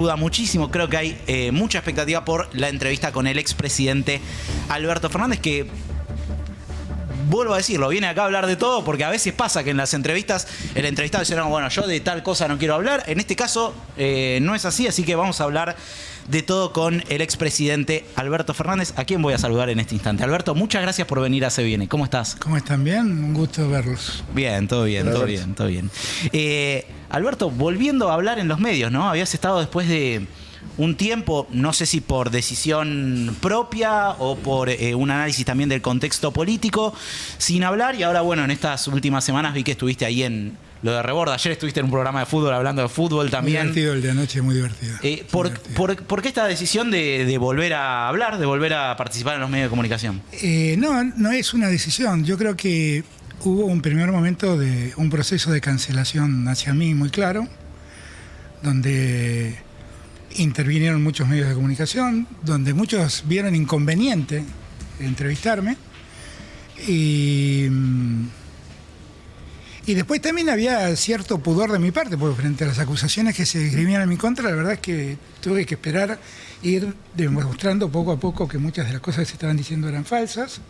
Duda muchísimo, creo que hay mucha expectativa por la entrevista con el expresidente Alberto Fernández, que, vuelvo a decirlo, viene acá a hablar de todo, porque a veces pasa que en las entrevistas el entrevistado dice, no, bueno, yo de tal cosa no quiero hablar. En este caso no es así que vamos a hablar de todo con el expresidente Alberto Fernández, a quien voy a saludar en este instante. Alberto, muchas gracias por venir a Se Viene. ¿Cómo estás? ¿Cómo están? ¿Bien? Un gusto verlos. Bien, todo bien, todo bien, todo bien. Alberto, volviendo a hablar en los medios, ¿no? Habías estado después de un tiempo, no sé si por decisión propia o por un análisis también del contexto político, sin hablar, y ahora, bueno, en estas últimas semanas vi que estuviste ahí en lo de Rebord. Ayer estuviste en un programa de fútbol hablando de fútbol también. Muy divertido el de anoche, muy divertido. ¿Por qué esta decisión de volver a hablar, de volver a participar en los medios de comunicación? No es una decisión. Yo creo que hubo un primer momento de un proceso de cancelación hacia mí muy claro, donde intervinieron muchos medios de comunicación, donde muchos vieron inconveniente entrevistarme, y después también había cierto pudor de mi parte, porque frente a las acusaciones que se esgrimían en mi contra, la verdad es que tuve que esperar, ir demostrando poco a poco que muchas de las cosas que se estaban diciendo eran falsas,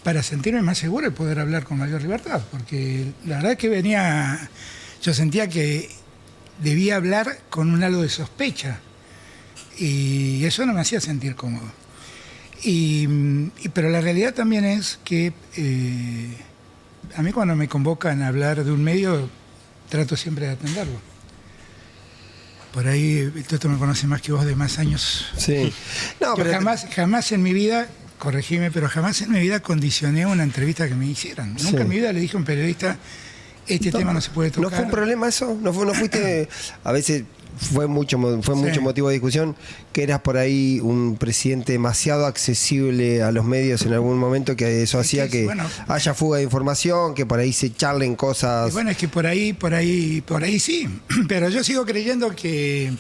para sentirme más seguro y poder hablar con mayor libertad, porque la verdad es que yo sentía que debía hablar con un halo de sospecha, y eso no me hacía sentir cómodo. Pero la realidad también es que a mí, cuando me convocan a hablar de un medio, trato siempre de atenderlo. Por ahí, tú me conoces más que vos, de más años. Sí. No, yo pero jamás en mi vida, corregime, pero jamás en mi vida condicioné una entrevista que me hicieran. Sí. Nunca en mi vida le dije a un periodista, tema no se puede tocar. ¿No fue un problema eso? ¿No fuiste, a veces fue mucho motivo de discusión, que eras por ahí un presidente demasiado accesible a los medios en algún momento, que eso hacía que haya fuga de información, que por ahí se charlen cosas? Bueno, es que por ahí sí, pero yo sigo creyendo que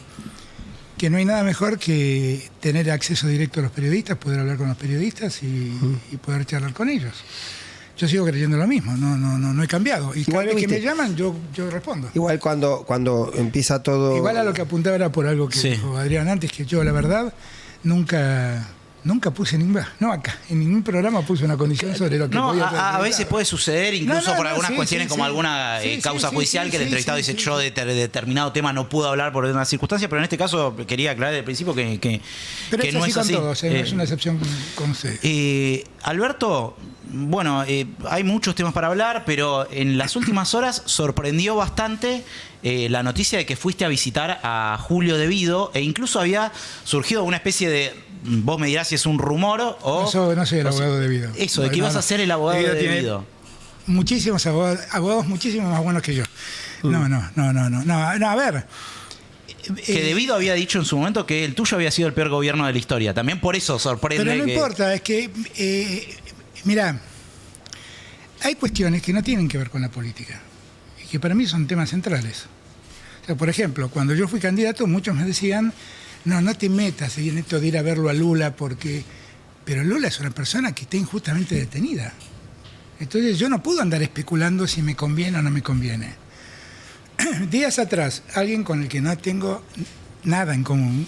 no hay nada mejor que tener acceso directo a los periodistas, poder hablar con los periodistas y poder charlar con ellos. Yo sigo creyendo lo mismo, no he cambiado. Y cada vez que me llaman, yo respondo. Igual cuando empieza todo... Igual a lo que apuntaba era por algo que dijo Adrián antes, que yo, la verdad, nunca puse en ningún programa puse una condición sobre lo que podía hacer. A veces puede suceder, incluso por algunas cuestiones, como alguna causa judicial, que el entrevistado dice, yo de determinado tema no puedo hablar por una circunstancia, pero en este caso quería aclarar desde el principio que no es así. Con todos, no es una excepción con ustedes. Alberto, bueno, hay muchos temas para hablar, pero en las últimas horas sorprendió bastante la noticia de que fuiste a visitar a Julio De Vido, e incluso había surgido una especie de, vos me dirás si es un rumor o... No soy el abogado de Vido. Eso, de que ibas a ser el abogado de Vido. Muchísimos abogados muchísimo más buenos que yo. No, a ver... Que De Vido había dicho en su momento que el tuyo había sido el peor gobierno de la historia. También por eso sorprende. Pero no importa, es que... Mirá, hay cuestiones que no tienen que ver con la política y que para mí son temas centrales. O sea, por ejemplo, cuando yo fui candidato, muchos me decían, no te metas en esto de ir a verlo a Lula, pero Lula es una persona que está injustamente detenida. Entonces yo no puedo andar especulando si me conviene o no me conviene. Días atrás, alguien con el que no tengo nada en común,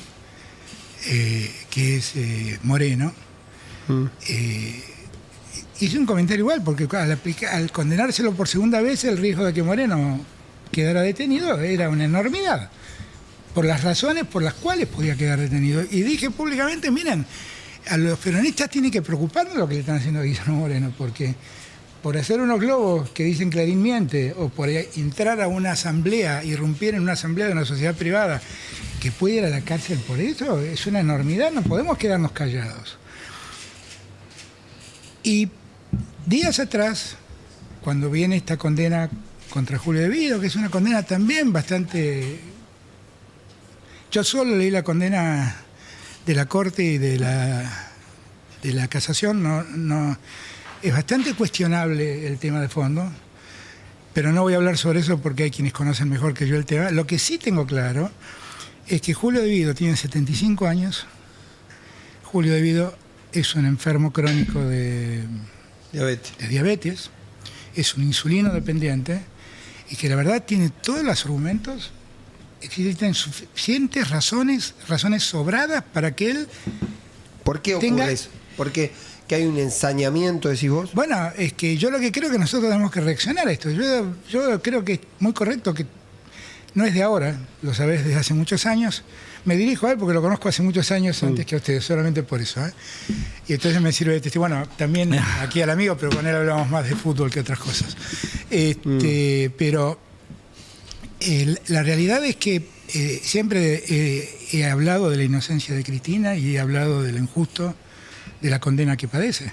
que es Moreno, hice un comentario igual, porque al condenárselo por segunda vez, el riesgo de que Moreno quedara detenido era una enormidad, por las razones por las cuales podía quedar detenido. Y dije públicamente, miren, a los peronistas tiene que preocuparnos lo que le están haciendo a Guillermo Moreno, porque por hacer unos globos que dicen Clarín miente, o por entrar a una asamblea, irrumpir en una asamblea de una sociedad privada, que puede ir a la cárcel por eso, es una enormidad, no podemos quedarnos callados. Y días atrás, cuando viene esta condena contra Julio De Vido, que es una condena también bastante... Yo solo leí la condena de la Corte y de la Casación, no es bastante cuestionable el tema de fondo, pero no voy a hablar sobre eso porque hay quienes conocen mejor que yo el tema. Lo que sí tengo claro es que Julio De Vido tiene 75 años, Julio De Vido es un enfermo crónico de diabetes, es un insulino dependiente, y que la verdad tiene todos los argumentos existen suficientes razones sobradas para que él... ¿Por qué ocurre eso? Porque que hay un ensañamiento, decís vos. Bueno, es que yo lo que creo que nosotros tenemos que reaccionar a esto. Yo creo que es muy correcto, que no es de ahora, lo sabés desde hace muchos años. Me dirijo a él porque lo conozco hace muchos años antes que a ustedes, solamente por eso. Y entonces me sirve de testigo. Bueno, también aquí al amigo, pero con él hablamos más de fútbol que otras cosas. Pero la realidad es que siempre he hablado de la inocencia de Cristina y he hablado de lo injusto de la condena que padece.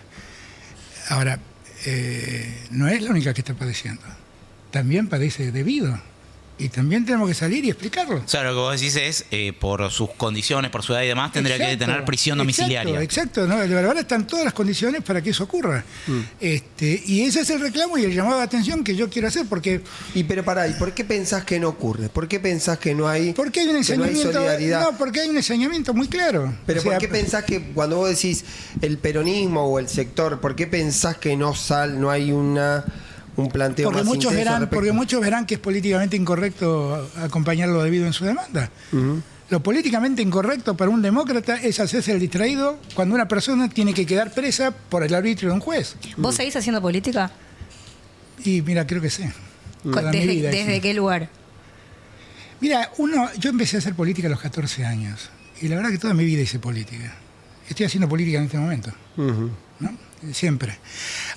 Ahora, no es la única que está padeciendo. También padece debido. Y también tenemos que salir y explicarlo. O sea, lo que vos decís es, por sus condiciones, por su edad y demás, tendría que tener prisión domiciliaria. Exacto, ¿no? De verdad están todas las condiciones para que eso ocurra. Y ese es el reclamo y el llamado de atención que yo quiero hacer, porque... Pero pará, ¿y por qué pensás que no ocurre? ¿Por qué pensás que no hay, porque hay un ensañamiento, solidaridad? No, porque hay un ensañamiento muy claro. Pero ¿por qué pensás que cuando vos decís el peronismo o el sector, por qué pensás que no hay un planteo porque más muchos intenso porque muchos verán que es políticamente incorrecto acompañar lo debido en su demanda. Lo políticamente incorrecto para un demócrata es hacerse el distraído cuando una persona tiene que quedar presa por el arbitrio de un juez. ¿Vos seguís haciendo política? Y mira, creo que sí. ¿Desde qué lugar? Mira, yo empecé a hacer política a los 14 años. Y la verdad que toda mi vida hice política. Estoy haciendo política en este momento. ¿No? Siempre.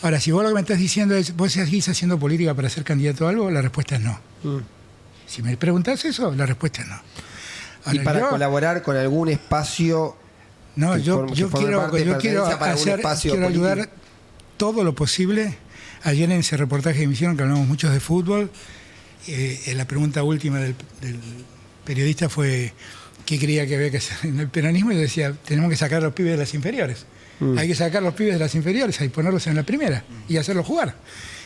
Ahora, si vos lo que me estás diciendo es, ¿vos seguís haciendo política para ser candidato a algo? La respuesta es no. Si me preguntás eso, la respuesta es no. Ahora, ¿y para colaborar con algún espacio? No, yo quiero ayudar todo lo posible. Ayer en ese reportaje que me hicieron, que hablamos mucho de fútbol, la pregunta última del periodista fue ¿qué creía que había que hacer en el peronismo? Y yo decía, tenemos que sacar a los pibes de las inferiores. Hay que sacar a los pibes de las inferiores y ponerlos en la primera y hacerlos jugar.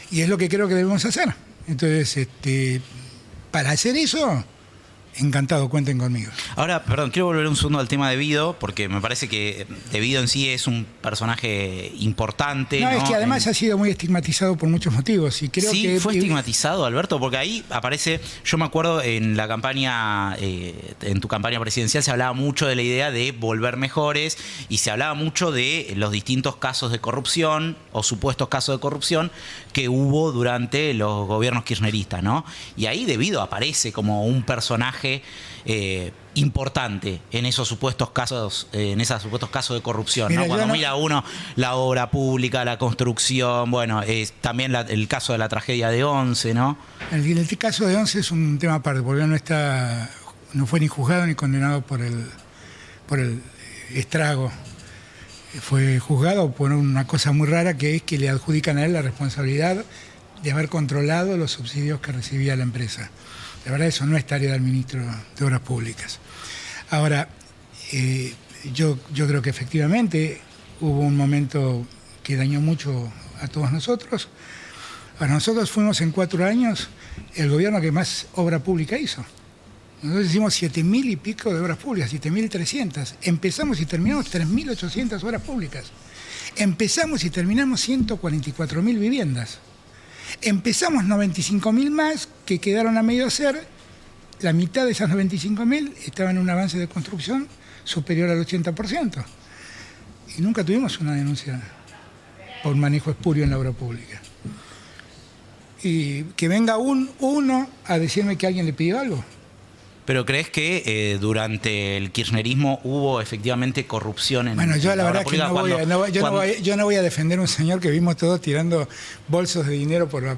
Y es lo que creo que debemos hacer. Entonces, para hacer eso, encantado, cuenten conmigo. Ahora, perdón, quiero volver un segundo al tema de Vido, porque me parece que De Vido en sí es un personaje importante. No, es que además ha sido muy estigmatizado por muchos motivos. Y creo que fue estigmatizado, Alberto, porque ahí aparece, yo me acuerdo en la campaña, en tu campaña presidencial se hablaba mucho de la idea de volver mejores y se hablaba mucho de los distintos casos de corrupción o supuestos casos de corrupción que hubo durante los gobiernos kirchneristas, ¿no? Y ahí De Vido aparece como un personaje importante en esos supuestos casos, de corrupción. Mira, ¿no? Cuando mira uno la obra pública, la construcción, bueno, también el caso de la tragedia de Once, ¿no? El caso de Once es un tema aparte, porque no fue ni juzgado ni condenado por el estrago. Fue juzgado por una cosa muy rara, que es que le adjudican a él la responsabilidad de haber controlado los subsidios que recibía la empresa. La verdad, eso no es tarea del ministro de Obras Públicas. Ahora, yo creo que efectivamente hubo un momento que dañó mucho a todos nosotros. Para nosotros fuimos en 4 años el gobierno que más obra pública hizo. Nosotros hicimos 7.000 y pico de obras públicas, 7.300. Empezamos y terminamos 3.800 obras públicas. Empezamos y terminamos 144.000 viviendas. Empezamos 95.000 más que quedaron a medio hacer. La mitad de esas 95.000 estaban en un avance de construcción superior al 80%. Y nunca tuvimos una denuncia por manejo espurio en la obra pública. Y que venga uno a decirme que alguien le pidió algo. ¿Pero crees que durante el kirchnerismo hubo efectivamente corrupción en Bueno, yo la verdad que yo no voy a defender a un señor que vimos todos tirando bolsos de dinero por el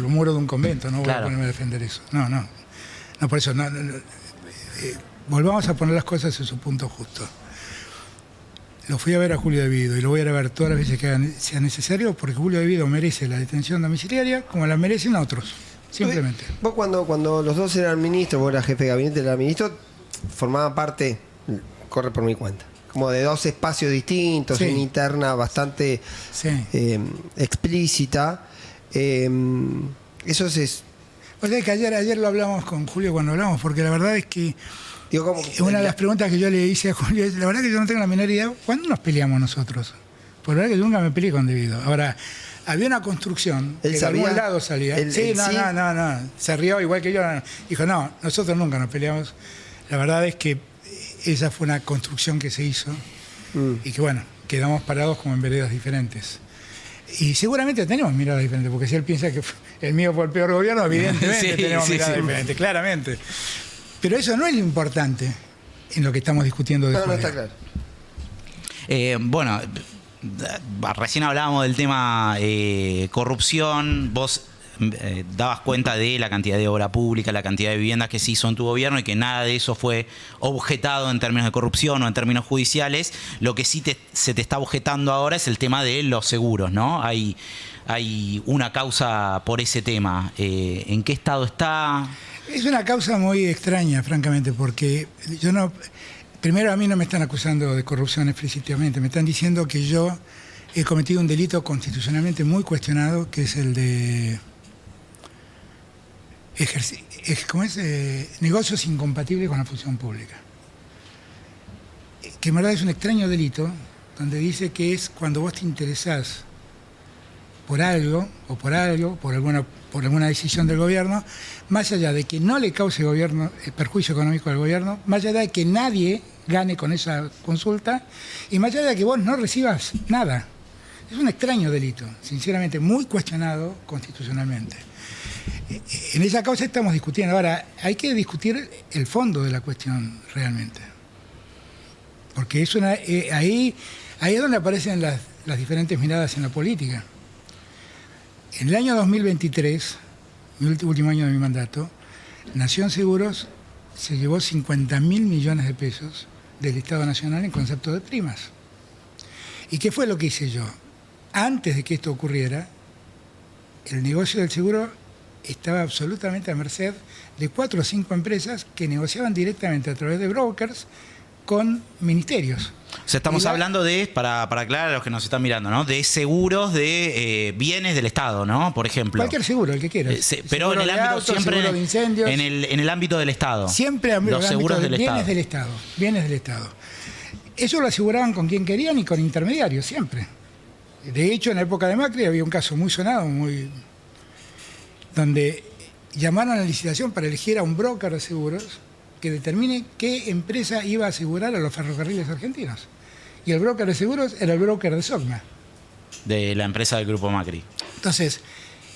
muro de un convento. No voy a ponerme a defender eso. No, por eso. Volvamos a poner las cosas en su punto justo. Lo fui a ver a Julio De Vido y lo voy a ir a ver todas las veces que sea necesario, porque Julio De Vido merece la detención domiciliaria como la merecen otros. Simplemente. Vos cuando los dos eran ministros, vos eras jefe de gabinete, era ministro, formaba parte, corre por mi cuenta, como de 2 espacios distintos, una interna bastante explícita. Eso es... O sea que ayer lo hablamos con Julio cuando hablamos, porque la verdad es que una de las preguntas que yo le hice a Julio es, la verdad que yo no tengo la menor idea, ¿cuándo nos peleamos nosotros? Por la verdad que yo nunca me peleé con De Vido. Ahora, había una construcción ¿Él que de sabía? algún lado salía. ¿Él Sí, sí? no. Se rió igual que yo. Dijo, no, nosotros nunca nos peleamos. La verdad es que esa fue una construcción que se hizo y que, bueno, quedamos parados como en veredas diferentes. Y seguramente tenemos miradas diferentes, porque si él piensa que el mío fue el peor gobierno, evidentemente Sí, tenemos sí, miradas sí. diferentes, claramente. Pero eso no es lo importante en lo que estamos discutiendo No, después. está claro. Bueno, recién hablábamos del tema corrupción. Vos dabas cuenta de la cantidad de obra pública, la cantidad de viviendas que se hizo en tu gobierno y que nada de eso fue objetado en términos de corrupción o en términos judiciales. Lo que sí se te está objetando ahora es el tema de los seguros, ¿no? Hay una causa por ese tema. ¿En qué estado está? Es una causa muy extraña, francamente, porque yo no... Primero, a mí no me están acusando de corrupción explícitamente, me están diciendo que yo he cometido un delito constitucionalmente muy cuestionado, que es el de negocios incompatibles con la función pública. Que en verdad es un extraño delito, donde dice que es cuando vos te interesás por algo, por alguna decisión del gobierno, más allá de que no le cause perjuicio económico al gobierno, más allá de que nadie gane con esa consulta y más allá de que vos no recibas nada. Es un extraño delito, sinceramente, muy cuestionado constitucionalmente. En esa causa estamos discutiendo. Ahora, hay que discutir el fondo de la cuestión realmente. Porque es ahí es donde aparecen las diferentes miradas en la política. En el año 2023, mi último año de mi mandato, Nación Seguros se llevó 50.000 millones de pesos del Estado Nacional en concepto de primas. ¿Y qué fue lo que hice yo? Antes de que esto ocurriera, el negocio del seguro estaba absolutamente a merced de 4 o 5 empresas que negociaban directamente a través de brokers con ministerios. O sea, estamos hablando de, para aclarar a los que nos están mirando, ¿no? De seguros de bienes del Estado, ¿no? Por ejemplo. Cualquier seguro, el que quieras. Pero en el ámbito auto, siempre seguro de incendios. en el ámbito del Estado. Siempre los seguros del bienes Estado. Bienes del Estado. Eso lo aseguraban con quien querían y con intermediarios, siempre. De hecho, en la época de Macri había un caso muy sonado, donde llamaron a la licitación para elegir a un broker de seguros que determine qué empresa iba a asegurar a los ferrocarriles argentinos. Y el broker de seguros era el broker de SOCMA. De la empresa del Grupo Macri. Entonces,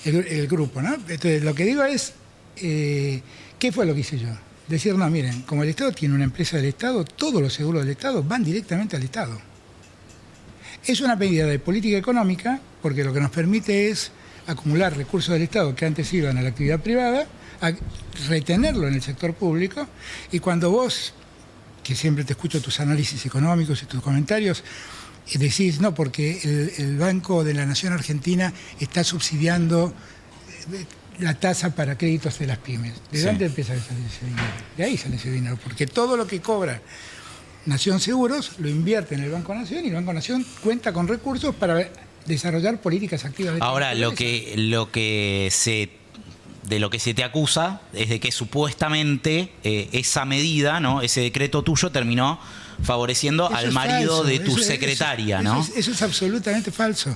el grupo, ¿no? Entonces, lo que digo es, ¿qué fue lo que hice yo? Decir, no, miren, como el Estado tiene una empresa del Estado, todos los seguros del Estado van directamente al Estado. Es una medida de política económica, porque lo que nos permite es acumular recursos del Estado que antes iban a la actividad privada, a retenerlo en el sector público, y cuando vos, que siempre te escucho tus análisis económicos y tus comentarios, decís, no, porque el Banco de la Nación Argentina está subsidiando la tasa para créditos de las pymes. ¿De dónde empieza a salir ese dinero? De ahí sale ese dinero, porque todo lo que cobra Nación Seguros lo invierte en el Banco Nación y el Banco Nación cuenta con recursos para desarrollar políticas activas de Ahora, de lo que se te acusa es de que supuestamente esa medida, ¿no? Ese decreto tuyo terminó favoreciendo Eso al es marido falso. de tu secretaria, ¿no? Eso es absolutamente falso.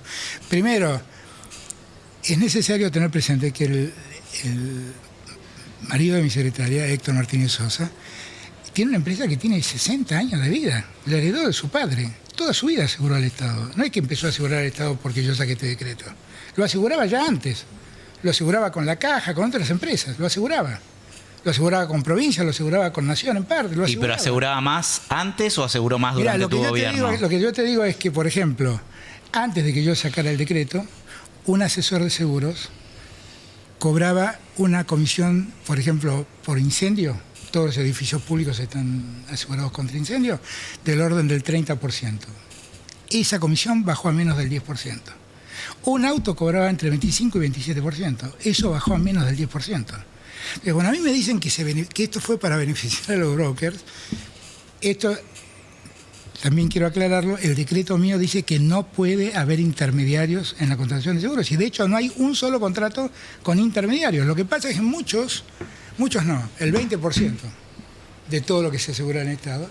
Primero, es necesario tener presente que el marido de mi secretaria, Héctor Martínez Sosa, tiene una empresa que tiene 60 años de vida. La heredó de su padre. Toda su vida aseguró al Estado. No es que empezó a asegurar al Estado porque yo saqué este decreto. Lo aseguraba ya antes. Lo aseguraba con la Caja, con otras empresas. Lo aseguraba. Lo aseguraba con Provincia, lo aseguraba con Nación en parte. ¿Y pero aseguraba más antes o aseguró más Mirá, durante tu gobierno? lo que yo te digo es que, por ejemplo, antes de que yo sacara el decreto, un asesor de seguros cobraba una comisión, por ejemplo, por incendio. Todos los edificios públicos están asegurados contra incendio, del orden del 30%. Esa comisión bajó a menos del 10%. Un auto cobraba entre 25 y 27%. Eso bajó a menos del 10%. Pero bueno, a mí me dicen que esto fue para beneficiar a los brokers. Esto, también quiero aclararlo, el decreto mío dice que no puede haber intermediarios en la contratación de seguros. Y de hecho no hay un solo contrato con intermediarios. Lo que pasa es que muchos no, el 20% de todo lo que se asegura en el Estado,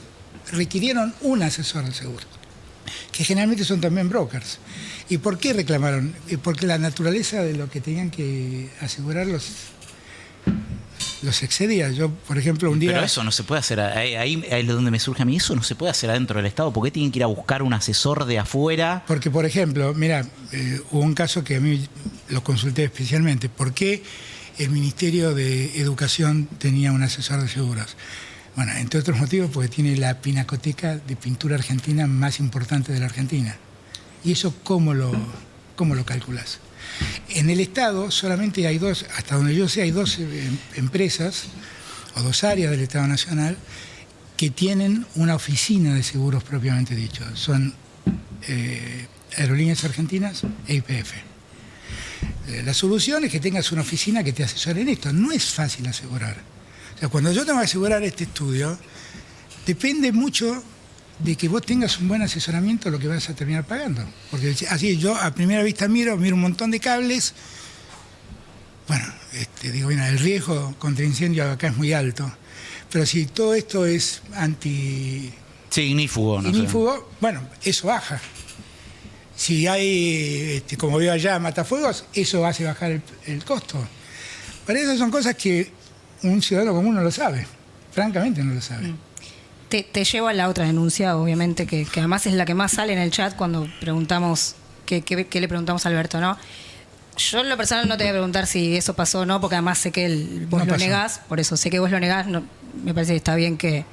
requirieron un asesor de seguros. que generalmente son también brokers. ¿Y por qué reclamaron? Porque la naturaleza de lo que tenían que asegurar los excedía. Yo, por ejemplo, un día... Pero eso no se puede hacer, ahí es donde me surge a mí, eso no se puede hacer adentro del Estado. ¿Por qué tienen que ir a buscar un asesor de afuera? Porque, por ejemplo, mira, hubo un caso que a mí lo consulté especialmente. ¿Por qué el Ministerio de Educación tenía un asesor de seguros? Bueno, entre otros motivos, porque tiene la pinacoteca de pintura argentina más importante de la Argentina. ¿Y eso cómo lo calculas? En el Estado solamente hay dos, hasta donde yo sé, hay dos empresas o dos áreas del Estado Nacional que tienen una oficina de seguros propiamente dicho. Son Aerolíneas Argentinas e YPF. La solución es que tengas una oficina que te asesore en esto. No es fácil asegurar. O sea, cuando yo tengo que asegurar este estudio, depende mucho de que vos tengas un buen asesoramiento lo que vas a terminar pagando. Porque así yo a primera vista miro un montón de cables. Bueno, digo, mira, el riesgo contra incendio acá es muy alto. Pero si todo esto es Sí, ignífugo, no ignífugo, sé. bueno, eso baja. Si hay, como veo allá, matafuegos, eso hace bajar el costo. Pero esas son cosas que un ciudadano común no lo sabe. Francamente no lo sabe. Te llevo a la otra denuncia, obviamente, que además es la que más sale en el chat cuando preguntamos, ¿qué le preguntamos a Alberto, ¿no? Yo en lo personal no te voy a preguntar si eso pasó o no, porque además sé que vos No lo pasó. negás, por eso sé que vos lo negás, no, me parece que está bien que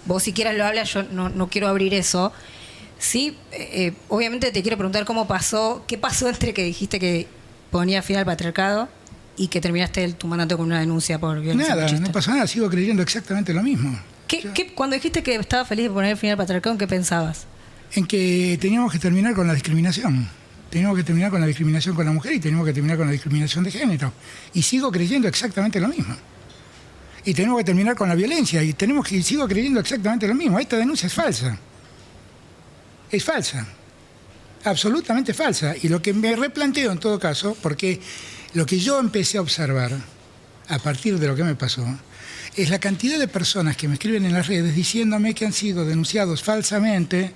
vos si quieras lo hablas, yo no quiero abrir eso. Sí, obviamente te quiero preguntar cómo pasó, qué pasó entre que dijiste que ponía fin al patriarcado y que terminaste tu mandato con una denuncia por violencia Nada, machista. no pasó nada, sigo creyendo exactamente lo mismo. Cuando dijiste que estaba feliz de poner fin al patriarcado, ¿en qué pensabas? En que teníamos que terminar con la discriminación. Teníamos que terminar con la discriminación con la mujer y teníamos que terminar con la discriminación de género. Y sigo creyendo exactamente lo mismo. Y tenemos que terminar con la violencia y sigo creyendo exactamente lo mismo. Esta denuncia es falsa. Es falsa. Absolutamente falsa. Y lo que me replanteo en todo caso, porque lo que yo empecé a observar a partir de lo que me pasó, es la cantidad de personas que me escriben en las redes diciéndome que han sido denunciados falsamente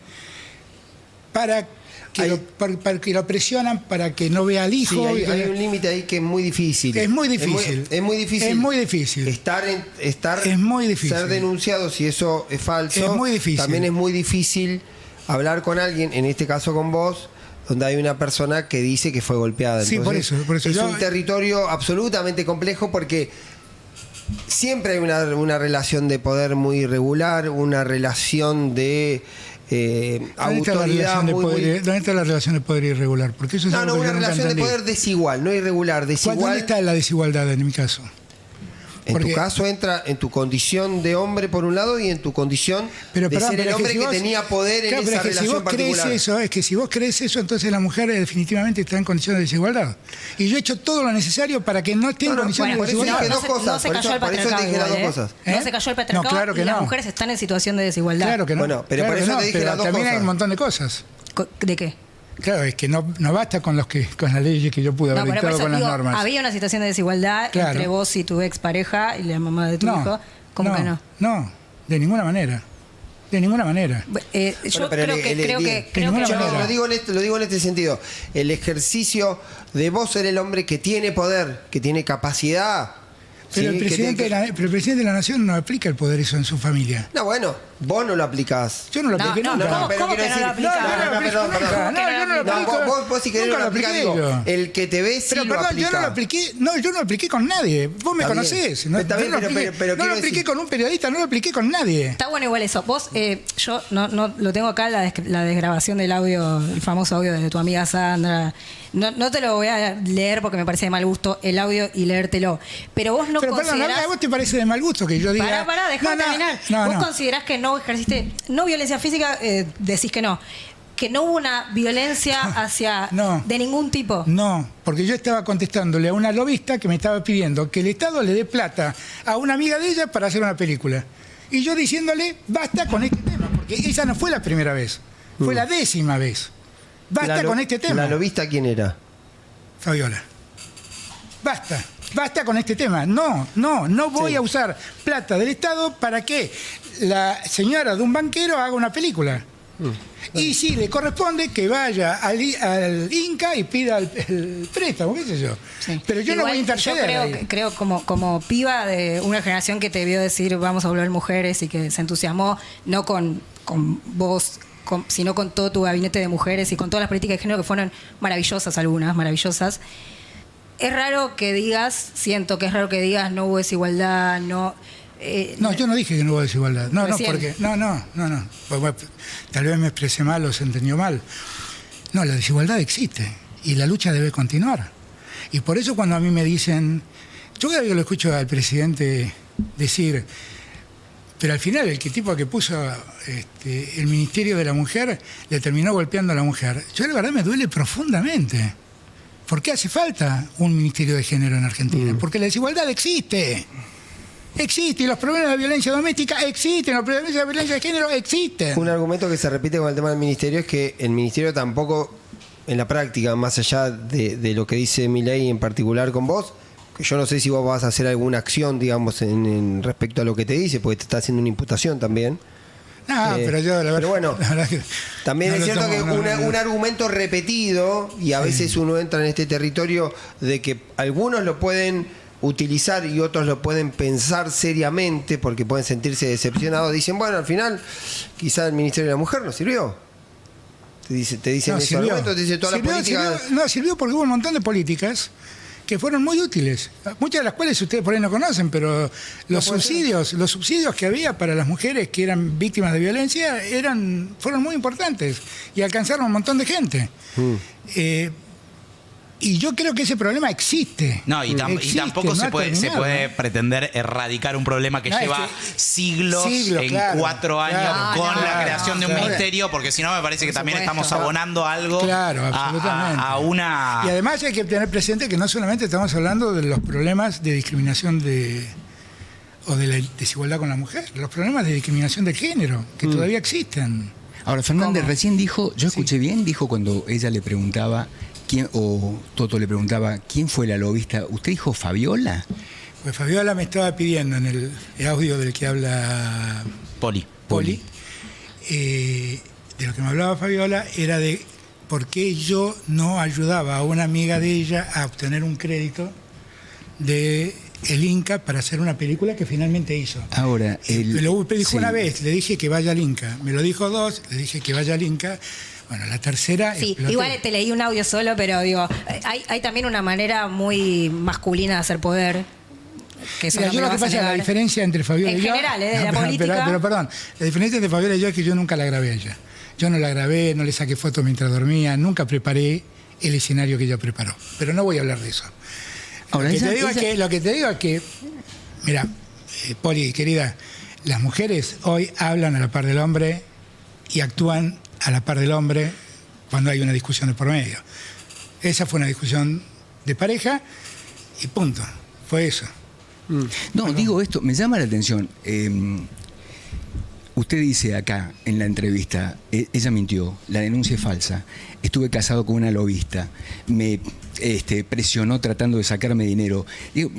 para que lo presionan para que no vea al hijo. Sí, hay un límite ahí que es muy difícil. Es muy difícil. Es muy difícil. Es muy difícil. Es muy difícil. Ser denunciado, si eso es falso. Es muy difícil. También es muy difícil hablar con alguien, en este caso con vos, donde hay una persona que dice que fue golpeada. Sí, Entonces, por eso. Es un territorio absolutamente complejo porque siempre hay una relación de poder muy irregular, una relación de autoridad ¿Dónde está la relación de poder irregular? Porque eso es algo que una yo nunca relación de entendí. poder desigual, no irregular, desigual. ¿Dónde está la desigualdad en mi caso? En Porque- tu caso entra en tu condición de hombre por un lado y en tu condición de ser el hombre que tenía poder en esa relación si vos particular. crees eso, es que si vos crees eso, entonces la mujer definitivamente está en condiciones de desigualdad. Y yo he hecho todo lo necesario para que no esté en condiciones por de eso desigualdad. dije dos cosas, no se por cayó eso- el por eso patriarcado te dije las igual, dos cosas. ¿Eh? No se cayó el patriarcado claro que y las no. mujeres están en situación de desigualdad. Claro que no. Bueno, pero por Claro que eso no, te dije pero las dos también hay cosas. un montón de cosas. ¿De qué? Claro, es que no basta con las leyes que yo pude haber No, pero por dictado eso con las digo, normas. había una situación de desigualdad Claro. entre vos y tu expareja y la mamá de tu hijo. ¿Cómo que no? No, de ninguna manera. De ninguna manera. Yo Bueno, pero creo que ninguna Yo manera. lo digo en este sentido. El ejercicio de vos ser el hombre que tiene poder, que tiene capacidad. Pero, ¿sí? el presidente pero el presidente de la Nación no aplica el poder eso en su familia. No, bueno, vos no lo aplicás. Yo no lo apliqué no, nunca. pero ¿cómo quiero que no decir- lo aplicás? No, perdón. No, yo no lo No, aplico. vos si querés Nunca no lo aplicás, apliqué digo, yo. el que te ve sí Pero lo perdón, aplica. yo no lo apliqué. No, yo no lo apliqué con nadie. Vos me Está bien. conocés. No, Está bien, yo no pero no quiero lo apliqué decir- con un periodista, no lo apliqué con nadie. Está bueno igual eso. Vos, yo no lo tengo acá, la desgrabación del audio, el famoso audio de tu amiga Sandra. No te lo voy a leer porque me parece de mal gusto el audio y leértelo. Pero vos no Pero perdón, considerás... ¿a vos te parece de mal gusto que yo diga... Pará, déjame terminar. ¿Vos considerás que no ejerciste, no violencia física, decís que no hubo una violencia hacia No. de ningún tipo? No, porque yo estaba contestándole a una lobista que me estaba pidiendo que el Estado le dé plata a una amiga de ella para hacer una película. Y yo diciéndole, basta con este tema, porque esa no fue la primera vez, fue la 10ª vez. Basta con este tema. ¿La lobista quién era? Fabiola. Basta con este tema. No voy a usar plata del Estado para que la señora de un banquero haga una película. Y sí, le corresponde que vaya al Inca y pida el préstamo, qué sé yo. Sí. Pero yo no voy a interceder. Yo creo como piba de una generación que te vio decir vamos a volver mujeres y que se entusiasmó, no con vos, sino con todo tu gabinete de mujeres y con todas las políticas de género que fueron maravillosas, algunas maravillosas. Es raro que digas, siento que es raro que digas no hubo desigualdad, no... No, yo no dije que no hubo desigualdad. No, Recién. porque. No. Bueno, tal vez me expresé mal o se entendió mal. No, la desigualdad existe y la lucha debe continuar. Y por eso cuando a mí me dicen. Yo cada vez que lo escucho al presidente decir. Pero al final el tipo que puso el Ministerio de la Mujer le terminó golpeando a la mujer. Yo la verdad me duele profundamente. ¿Por qué hace falta un Ministerio de Género en Argentina? Porque la desigualdad existe. Existe, y los problemas de violencia doméstica existen, los problemas de violencia de género existen. Un argumento que se repite con el tema del ministerio es que el ministerio tampoco, en la práctica, más allá de lo que dice Milei en particular con vos, que yo no sé si vos vas a hacer alguna acción, digamos, en respecto a lo que te dice, porque te está haciendo una imputación también. No, pero yo la verdad, pero bueno, la verdad que también no es lo cierto tomo, que un argumento repetido, y a veces uno entra en este territorio de que algunos lo pueden utilizar y otros lo pueden pensar seriamente porque pueden sentirse decepcionados. Dicen, bueno, al final quizá el Ministerio de la Mujer no sirvió. Te dicen ese argumento, te dice toda la política. Sirvió porque hubo un montón de políticas que fueron muy útiles, muchas de las cuales ustedes por ahí no conocen, pero los subsidios que había para las mujeres que eran víctimas de violencia fueron muy importantes y alcanzaron a un montón de gente. Y yo creo que ese problema existe. No, y tampoco se puede pretender erradicar un problema que lleva siglos en claro, 4 años con la creación de un ministerio, porque si no me parece que también estamos abonando algo a una... Y además hay que tener presente que no solamente estamos hablando de los problemas de discriminación o de la desigualdad con la mujer, los problemas de discriminación de género, que todavía existen. Ahora, Fernández recién dijo, yo escuché bien, dijo cuando ella le preguntaba... o Toto le preguntaba, ¿quién fue la lobista? ¿Usted dijo Fabiola? Pues Fabiola me estaba pidiendo en el audio del que habla Poli. De lo que me hablaba Fabiola era de por qué yo no ayudaba a una amiga de ella a obtener un crédito de el Inca para hacer una película que finalmente hizo. Ahora, me lo dijo una vez, le dije que vaya al Inca. Me lo dijo 2, le dije que vaya al Inca. Bueno, la tercera... Sí, igual te leí un audio solo, pero digo, hay también una manera muy masculina de hacer poder. Que eso yo lo que pasa es la diferencia entre Fabiola y yo... En general, de la política... Pero perdón, la diferencia entre Fabiola y yo es que yo nunca la grabé a ella. Yo no la grabé, no le saqué fotos mientras dormía, nunca preparé el escenario que ella preparó. Pero no voy a hablar de eso. Ahora, lo que te digo es que, mira, Poli, querida, las mujeres hoy hablan a la par del hombre y actúan a la par del hombre cuando hay una discusión de por medio. Esa fue una discusión de pareja y punto. Fue eso. No, digo esto, me llama la atención. Usted dice acá en la entrevista, ella mintió, la denuncia es falsa, estuve casado con una lobista, me presionó tratando de sacarme dinero. Digo,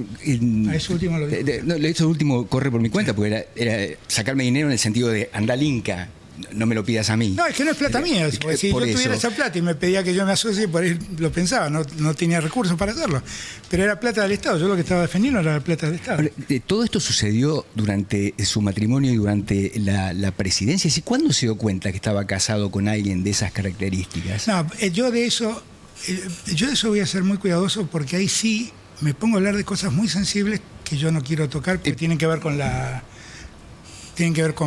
eso último lo digo. Eso último corre por mi cuenta, porque era sacarme dinero en el sentido de andar al Inca. No me lo pidas a mí. No, es que no es plata mía. Si yo tuviera esa plata y me pedía que yo me asocie, por ahí lo pensaba, no tenía recursos para hacerlo. Pero era plata del Estado, yo lo que estaba defendiendo era la plata del Estado. Todo esto sucedió durante su matrimonio y durante la presidencia. ¿Y cuándo se dio cuenta que estaba casado con alguien de esas características? No, yo de eso voy a ser muy cuidadoso porque ahí sí me pongo a hablar de cosas muy sensibles que yo no quiero tocar porque tienen que ver con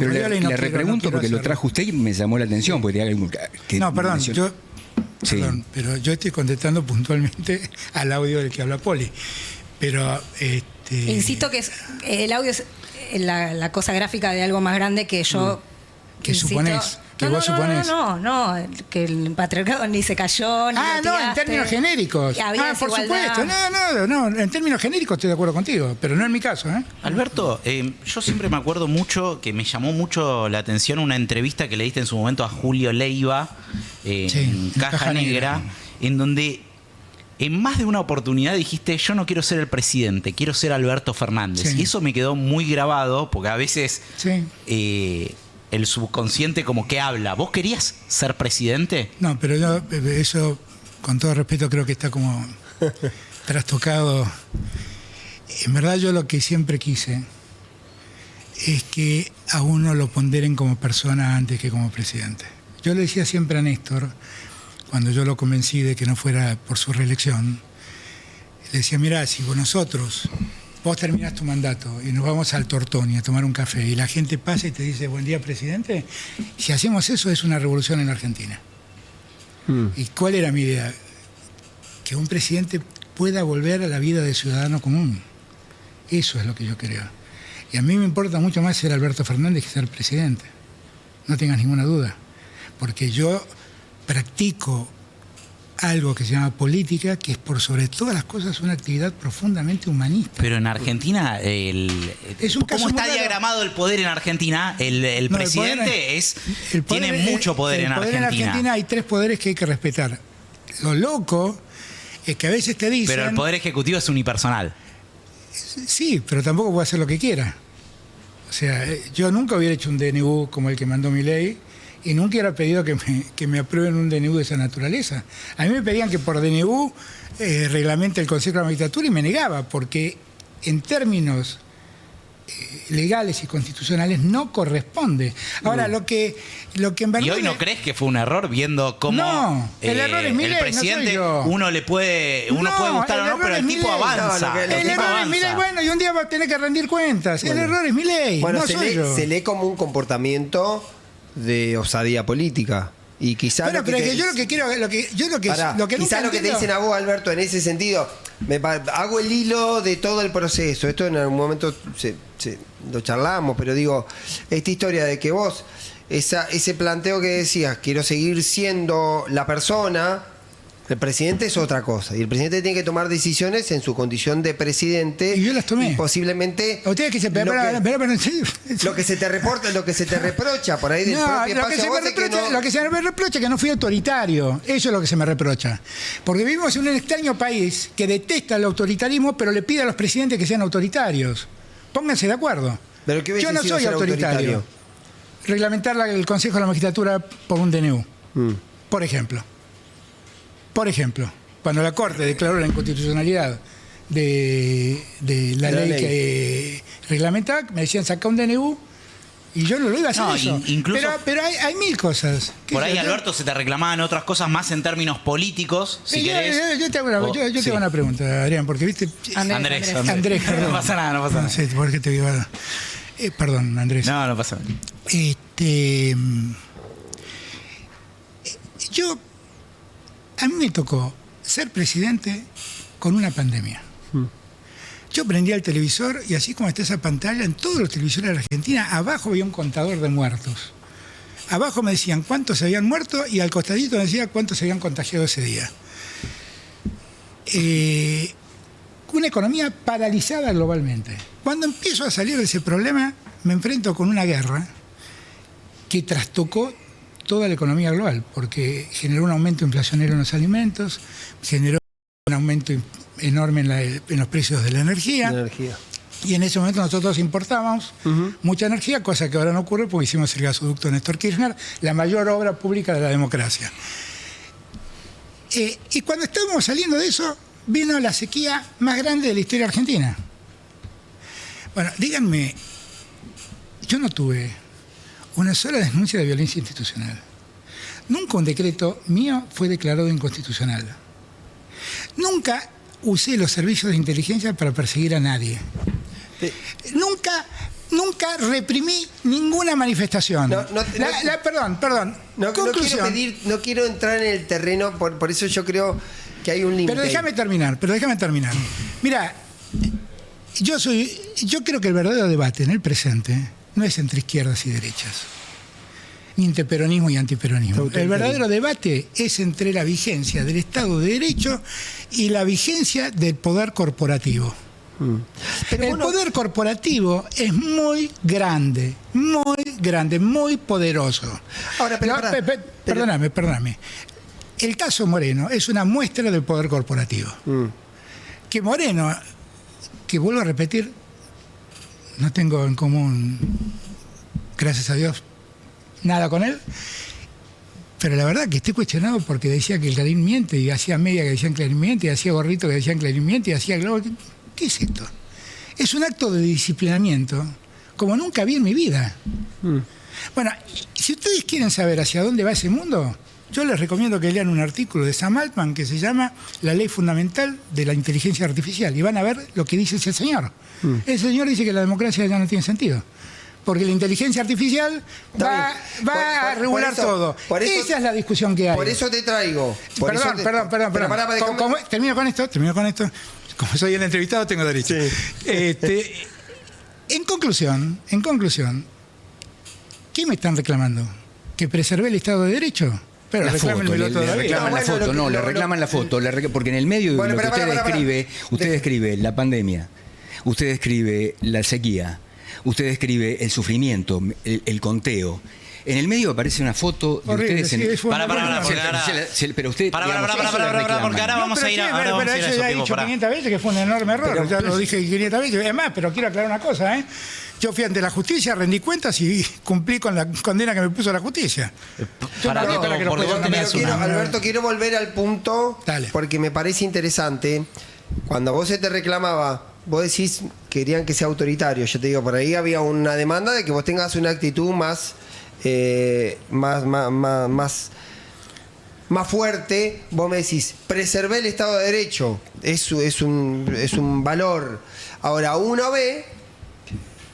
Fabiola y no le pregunto porque lo trajo usted y me llamó la atención. Porque perdón, pero yo estoy contestando puntualmente al audio del que habla Poli. Pero insisto que el audio es la cosa gráfica de algo más grande que yo. ¿Qué suponés? ¿Qué vos suponés? No, que el patriarcado ni se cayó, ni en términos genéricos. Por supuesto. No, en términos genéricos estoy de acuerdo contigo, pero no en mi caso. Alberto, yo siempre me acuerdo mucho que me llamó mucho la atención una entrevista que le diste en su momento a Julio Leiva en Caja Negra, en donde en más de una oportunidad dijiste, yo no quiero ser el presidente, quiero ser Alberto Fernández. Sí. Y eso me quedó muy grabado, porque a veces... Sí. el subconsciente como que habla. ¿Vos querías ser presidente? No, pero yo, eso, con todo respeto, creo que está como trastocado. En verdad, yo lo que siempre quise es que a uno lo ponderen como persona antes que como presidente. Yo le decía siempre a Néstor, cuando yo lo convencí de que no fuera por su reelección, le decía, mirá, si vos terminás tu mandato y nos vamos al Tortoni a tomar un café y la gente pasa y te dice, buen día, presidente, si hacemos eso es una revolución en la Argentina. ¿Y cuál era mi idea? Que un presidente pueda volver a la vida de ciudadano común. Eso es lo que yo creo. Y a mí me importa mucho más ser Alberto Fernández que ser presidente. No tengas ninguna duda. Porque yo practico algo que se llama política, que es por sobre todas las cosas una actividad profundamente humanista. Pero en Argentina, Es un caso ¿cómo está muy raro. diagramado el poder en Argentina? El No, presidente tiene mucho poder en Argentina. En Argentina hay 3 poderes que hay que respetar. Lo loco es que a veces te dicen... Pero el poder ejecutivo es unipersonal. Sí, pero tampoco puede hacer lo que quiera. O sea, yo nunca hubiera hecho un DNU como el que mandó Milei y nunca hubiera pedido que me aprueben un DNU de esa naturaleza. A mí me pedían que por DNU reglamente el Consejo de la Magistratura y me negaba, porque en términos legales y constitucionales no corresponde. Ahora, lo que en verdad... ¿Y hoy no crees que fue un error viendo cómo No, el error es Milei, el presidente, no soy yo. uno puede gustar o no, pero el tipo avanza. No, El tipo error es avanza. Milei, bueno, y un día va a tener que rendir cuentas. El error es Milei, Bueno, no soy yo. se lee como un comportamiento de osadía política. Y quizás Bueno, pero es que yo lo que quiero, Pará, lo que quizás nunca lo que te entiendo- dicen a vos, Alberto, en ese sentido, hago el hilo de todo el proceso. Esto en algún momento lo charlamos, pero digo, esta historia de que vos, ese planteo que decías, quiero seguir siendo la persona, el presidente es otra cosa. Y el presidente tiene que tomar decisiones en su condición de presidente. Y yo las tomé. Y posiblemente A ustedes que se... lo que se te reporta, lo que se te reprocha por ahí del No, propio lo que, espacio se a me vos es que reprocha, no- lo que se me reprocha es que no fui autoritario. Eso es lo que se me reprocha. Porque vivimos en un extraño país que detesta el autoritarismo, pero le pide a los presidentes que sean autoritarios. Pónganse de acuerdo. ¿Pero qué hubiese Yo no sido soy ser autoritario. Reglamentar el Consejo de la Magistratura por un DNU. Por ejemplo, cuando la Corte declaró la inconstitucionalidad de la ley que reglamentaba, me decían saca un DNU y yo no lo iba a hacer No, eso. incluso- pero hay mil cosas. Por ahí, Yo- Alberto, se te reclamaban otras cosas más en términos políticos, si yo, querés. yo te hago una, yo te Sí. hago una pregunta, Adrián, porque viste... Andrés. Andrés, perdón. No pasa nada, no pasa No nada. sé por qué te digo... perdón, Andrés. No, no pasa nada. A mí me tocó ser presidente con una pandemia. Yo prendía el televisor y así como está esa pantalla, en todos los televisores de la Argentina, abajo había un contador de muertos. Abajo me decían cuántos se habían muerto y al costadito me decía cuántos se habían contagiado ese día. Una economía paralizada globalmente. Cuando empiezo a salir de ese problema, me enfrento con una guerra que trastocó toda la economía global, porque generó un aumento inflacionario en los alimentos, generó un aumento enorme en los precios de la energía, y en ese momento nosotros importábamos mucha energía, cosa que ahora no ocurre porque hicimos el gasoducto Néstor Kirchner, la mayor obra pública de la democracia. Y cuando estábamos saliendo de eso, vino la sequía más grande de la historia argentina. Bueno, díganme, yo no tuve una sola denuncia de violencia institucional. Nunca un decreto mío fue declarado inconstitucional. Nunca usé los servicios de inteligencia para perseguir a nadie. Nunca reprimí ninguna manifestación. Perdón. No quiero entrar en el terreno, por eso yo creo que hay un límite. Pero déjame terminar. Mira, yo creo que el verdadero debate en el presente no es entre izquierdas y derechas, ni entre peronismo y antiperonismo. El verdadero debate es entre la vigencia del Estado de Derecho y la vigencia del poder corporativo. El poder corporativo es muy grande, muy poderoso. Ahora, Perdóname. El caso Moreno es una muestra del poder corporativo. Que Moreno, que vuelvo a repetir, no tengo en común, gracias a Dios, nada con él. Pero la verdad que estoy cuestionado porque decía que el Clarín miente, y hacía media que decían Clarín miente, y hacía gorrito que decían Clarín miente, y hacía globo. ¿Qué es esto? Es un acto de disciplinamiento como nunca vi en mi vida. Bueno, si ustedes quieren saber hacia dónde va ese mundo, yo les recomiendo que lean un artículo de Sam Altman que se llama La ley fundamental de la inteligencia artificial, y van a ver lo que dice ese señor. El señor dice que la democracia ya no tiene sentido, porque la inteligencia artificial va a regular todo. Esa es la discusión que hay. Por eso te traigo. Perdón. Termino con esto. Como soy el entrevistado, tengo derecho. Sí. En conclusión, ¿qué me están reclamando? ¿Que preservé el Estado de Derecho? Pero la foto, le reclaman la foto, le reclaman la foto, porque en el medio de lo que usted describe la pandemia, usted describe la sequía, usted describe el sufrimiento, el conteo. En el medio aparece una foto de horrible, ustedes. Sí, pero usted. Porque ahora vamos a ir a. Pero eso ya he dicho 500 veces que fue un enorme error. Ya lo dije 500 veces. Además, pero quiero aclarar una cosa, Yo fui ante la justicia, rendí cuentas y cumplí con la condena que me puso la justicia. Alberto, quiero volver al punto. Dale. Porque me parece interesante. Cuando vos se te reclamaba, vos decís querían que sea autoritario. Yo te digo, por ahí había una demanda de que vos tengas una actitud más fuerte. Vos me decís, preservé el Estado de Derecho, es un valor. Ahora uno ve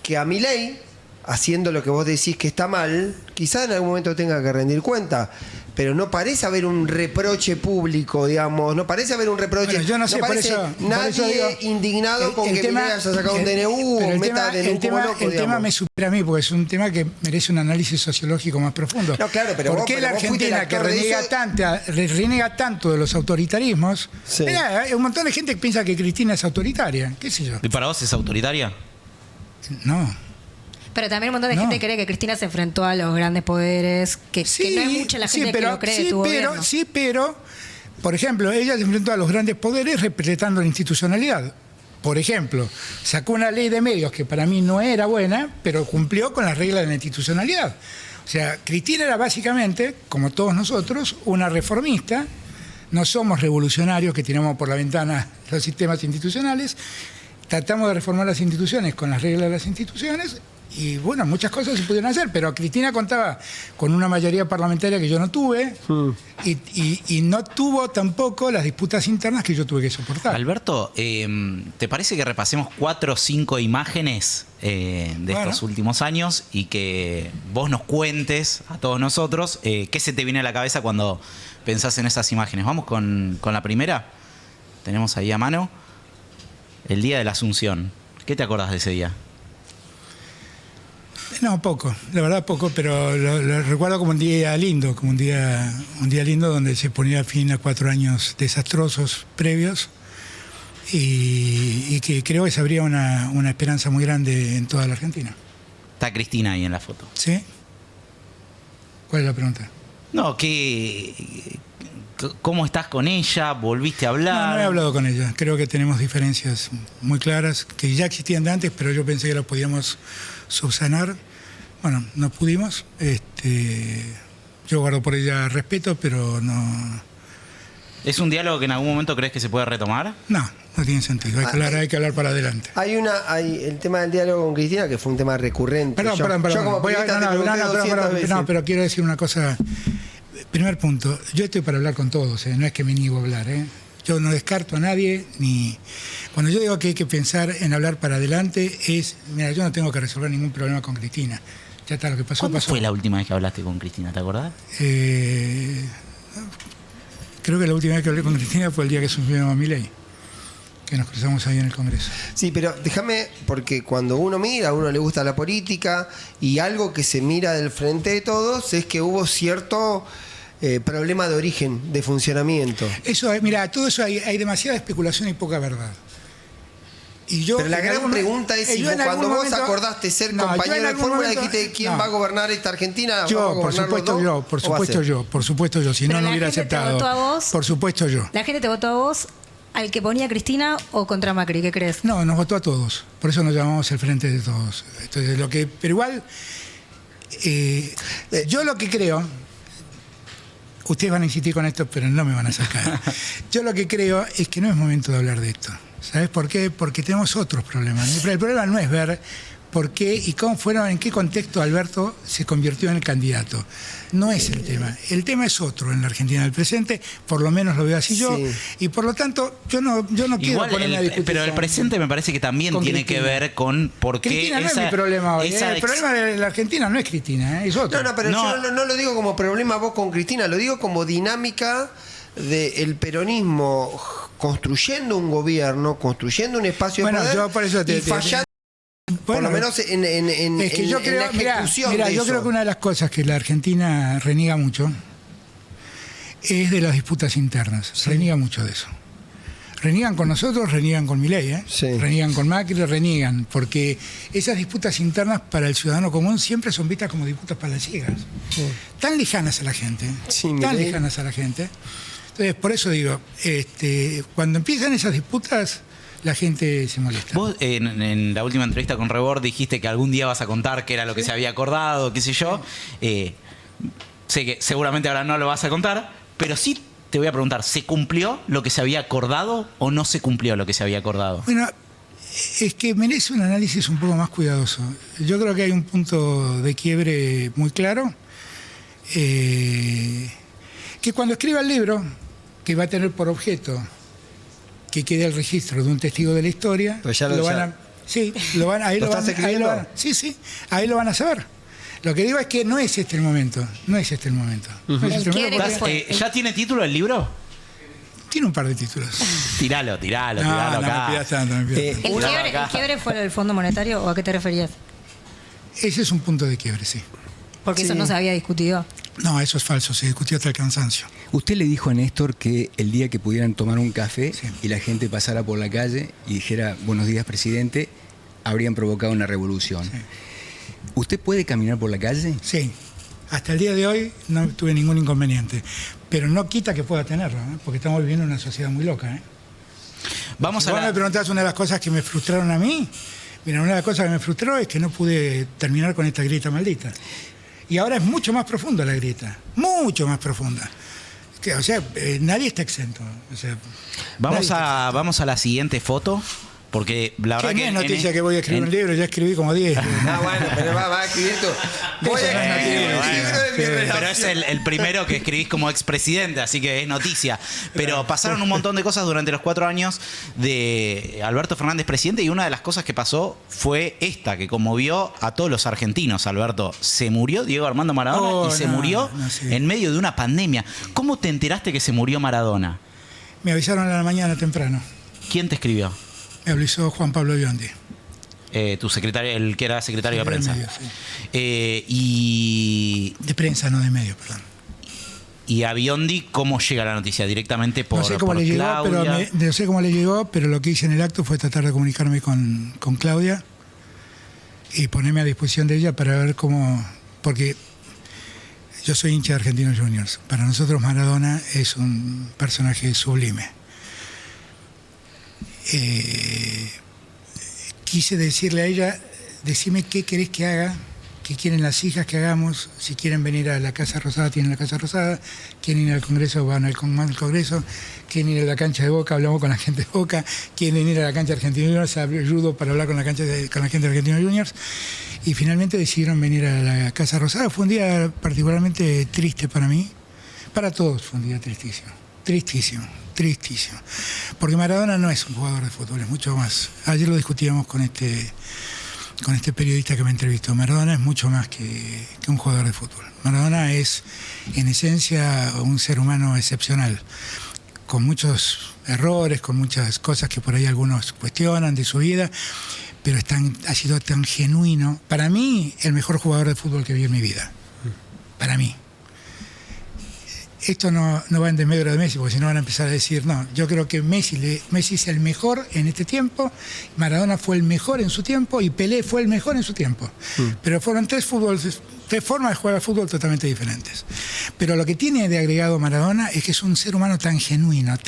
que a Milei, haciendo lo que vos decís que está mal, quizás en algún momento tenga que rendir cuenta, pero no parece haber un reproche público, digamos, no parece haber un reproche. Bueno, yo no sé, no parece nadie digo, indignado con que Milei haya sacado un DNU o meta DNU como loco. El tema me supera a mí, porque es un tema que merece un análisis sociológico más profundo. No, claro, pero ¿por qué la Argentina, que reniega tanto de los autoritarismos? Sí. Mirá, hay un montón de gente que piensa que Cristina es autoritaria, qué sé yo. ¿Y para vos es autoritaria? No. Pero también un montón de gente cree que Cristina se enfrentó a los grandes poderes, que no es mucha la gente que lo cree de tu gobierno. Sí, pero, por ejemplo, ella se enfrentó a los grandes poderes respetando la institucionalidad. Por ejemplo, sacó una ley de medios que para mí no era buena, pero cumplió con las reglas de la institucionalidad. O sea, Cristina era básicamente, como todos nosotros, una reformista. No somos revolucionarios que tiramos por la ventana los sistemas institucionales. Tratamos de reformar las instituciones con las reglas de las instituciones. Y bueno, muchas cosas se pudieron hacer, pero Cristina contaba con una mayoría parlamentaria que yo no tuve y no tuvo tampoco las disputas internas que yo tuve que soportar. Alberto, ¿te parece que repasemos 4 o 5 imágenes de estos últimos años y que vos nos cuentes a todos nosotros qué se te viene a la cabeza cuando pensás en esas imágenes? Vamos con la primera. Tenemos ahí a mano el día de la Asunción. ¿Qué te acordás de ese día? No, poco, la verdad poco, pero lo recuerdo como un día lindo, como un día lindo donde se ponía fin a 4 años desastrosos previos y que creo que se abría una esperanza muy grande en toda la Argentina. Está Cristina ahí en la foto. ¿Sí? ¿Cuál es la pregunta? No, ¿cómo estás con ella? ¿Volviste a hablar? No he hablado con ella. Creo que tenemos diferencias muy claras, que ya existían de antes, pero yo pensé que las podíamos subsanar. Bueno, no pudimos. Yo guardo por ella respeto, pero no... ¿Es un diálogo que en algún momento crees que se puede retomar? No tiene sentido. Hay que hablar para adelante. Hay el tema del diálogo con Cristina, que fue un tema recurrente. Perdón. Pero quiero decir una cosa. Primer punto, yo estoy para hablar con todos, no es que me niego a hablar. Yo no descarto a nadie, ni... Cuando yo digo que hay que pensar en hablar para adelante, mira, yo no tengo que resolver ningún problema con Cristina. Ya está, lo que pasó, ¿Cuándo pasó. fue la última vez que hablaste con Cristina, te acordás? Creo que la última vez que hablé con Cristina fue el día que asumió a Milei, que nos cruzamos ahí en el Congreso. Sí, pero déjame, porque cuando uno mira, a uno le gusta la política, y algo que se mira del frente de todos es que hubo cierto... problema de origen, de funcionamiento. Mira, todo eso hay demasiada especulación y poca verdad. Pero la gran pregunta es si cuando vos acordaste ser compañero de fórmula dijiste quién va a gobernar esta Argentina. Yo, por supuesto yo, si no hubiera aceptado. ¿Te votó a vos? Por supuesto yo. ¿La gente te votó a vos al que ponía a Cristina o contra Macri? ¿Qué crees? No, nos votó a todos. Por eso nos llamamos el Frente de Todos. Entonces, pero igual Yo lo que creo, ustedes van a insistir con esto, pero no me van a sacar. Yo lo que creo es que no es momento de hablar de esto. ¿Sabes por qué? Porque tenemos otros problemas. El problema no es ver por qué y cómo fueron, en qué contexto Alberto se convirtió en el candidato. No es el tema. El tema es otro en la Argentina del presente, por lo menos lo veo así yo, y por lo tanto yo no quiero ponerme a discutir. Pero el presente me parece que también tiene que ver con por qué Cristina no es mi problema hoy. El problema de la Argentina no es Cristina, es otro. No, pero yo no lo digo como problema vos con Cristina, lo digo como dinámica del peronismo construyendo un gobierno, construyendo un espacio de poder yo por eso y fallando. Por lo menos en yo creo, la ejecución mira, de yo eso. creo que una de las cosas que la Argentina reniega mucho es de las disputas internas. Reniega mucho de eso. Reniegan con nosotros, reniegan con Milei, reniegan con Macri, reniegan, porque esas disputas internas para el ciudadano común siempre son vistas como disputas palaciegas. Tan lejanas a la gente, tan lejanas a la gente. Entonces, por eso digo, cuando empiezan esas disputas, la gente se molesta. Vos en la última entrevista con Rebord dijiste que algún día vas a contar qué era lo que se había acordado, qué sé yo. Sé que seguramente ahora no lo vas a contar, pero sí te voy a preguntar, ¿se cumplió lo que se había acordado o no se cumplió lo que se había acordado? Bueno, es que merece un análisis un poco más cuidadoso. Yo creo que hay un punto de quiebre muy claro, que cuando escriba el libro, que va a tener por objeto que quede el registro de un testigo de la historia, pues ya ahí lo van a saber. Lo que digo es que no es este el momento. No es este el momento. ¿Ya tiene título el libro? Tiene un par de títulos. Tíralo acá. No me pidas tanto, ¿El quiebre fue el Fondo Monetario o a qué te referías? Ese es un punto de quiebre, sí. Porque eso no se había discutido. No, eso es falso, se discutió hasta el cansancio. Usted le dijo a Néstor que el día que pudieran tomar un café y la gente pasara por la calle y dijera buenos días, presidente, habrían provocado una revolución. Sí. ¿Usted puede caminar por la calle? Sí. Hasta el día de hoy no tuve ningún inconveniente. Pero no quita que pueda tenerlo, porque estamos viviendo en una sociedad muy loca. Vos me preguntás una de las cosas que me frustraron a mí. Mira, una de las cosas que me frustró es que no pude terminar con esta grieta maldita. Y ahora es mucho más profunda la grieta, mucho más profunda. O sea, nadie está exento. O sea, vamos a la siguiente foto, porque la verdad que... no es noticia que voy a escribir un libro, ya escribí como 10. Bueno, pero va escribiendo. Voy a escribir un libro de mi relación. Pero es el primero que escribís como expresidente, así que es noticia. Pero pasaron un montón de cosas durante los 4 años de Alberto Fernández presidente, y una de las cosas que pasó fue esta, que conmovió a todos los argentinos, Alberto. Se murió Diego Armando Maradona y se murió en medio de una pandemia. ¿Cómo te enteraste que se murió Maradona? Me avisaron a la mañana temprano. ¿Quién te escribió? Me avisó Juan Pablo Biondi. Tu secretario, el que era secretario de prensa. Medio, sí. De prensa, no de medio, perdón. ¿Y a Biondi cómo llega la noticia? ¿Directamente por Claudia? No sé cómo le llegó, pero lo que hice en el acto fue tratar de comunicarme con Claudia y ponerme a disposición de ella para ver cómo... Porque yo soy hincha de Argentinos Juniors. Para nosotros Maradona es un personaje sublime. Quise decirle a ella, decime qué querés que haga, qué quieren las hijas que hagamos, si quieren venir a la Casa Rosada, tienen la Casa Rosada, quieren ir al Congreso, van al Congreso, quieren ir a la cancha de Boca, hablamos con la gente de Boca, quieren ir a la cancha de Argentinos Juniors, ayudo para hablar con la gente de Argentinos Juniors, y finalmente decidieron venir a la Casa Rosada. Fue un día particularmente triste para mí, para todos fue un día tristísimo, porque Maradona no es un jugador de fútbol, es mucho más. Ayer lo discutíamos con este periodista que me entrevistó. Maradona es mucho más que un jugador de fútbol. Maradona es, en esencia, un ser humano excepcional, con muchos errores, con muchas cosas que por ahí algunos cuestionan de su vida, pero ha sido tan genuino. Para mí, el mejor jugador de fútbol que vi en mi vida. Para mí. Esto no va en desmedro de Messi, porque si no van a empezar a decir, no, yo creo que Messi es el mejor en este tiempo, Maradona fue el mejor en su tiempo y Pelé fue el mejor en su tiempo. Pero fueron tres formas de jugar al fútbol totalmente diferentes. Pero lo que tiene de agregado Maradona es que es un ser humano tan genuino,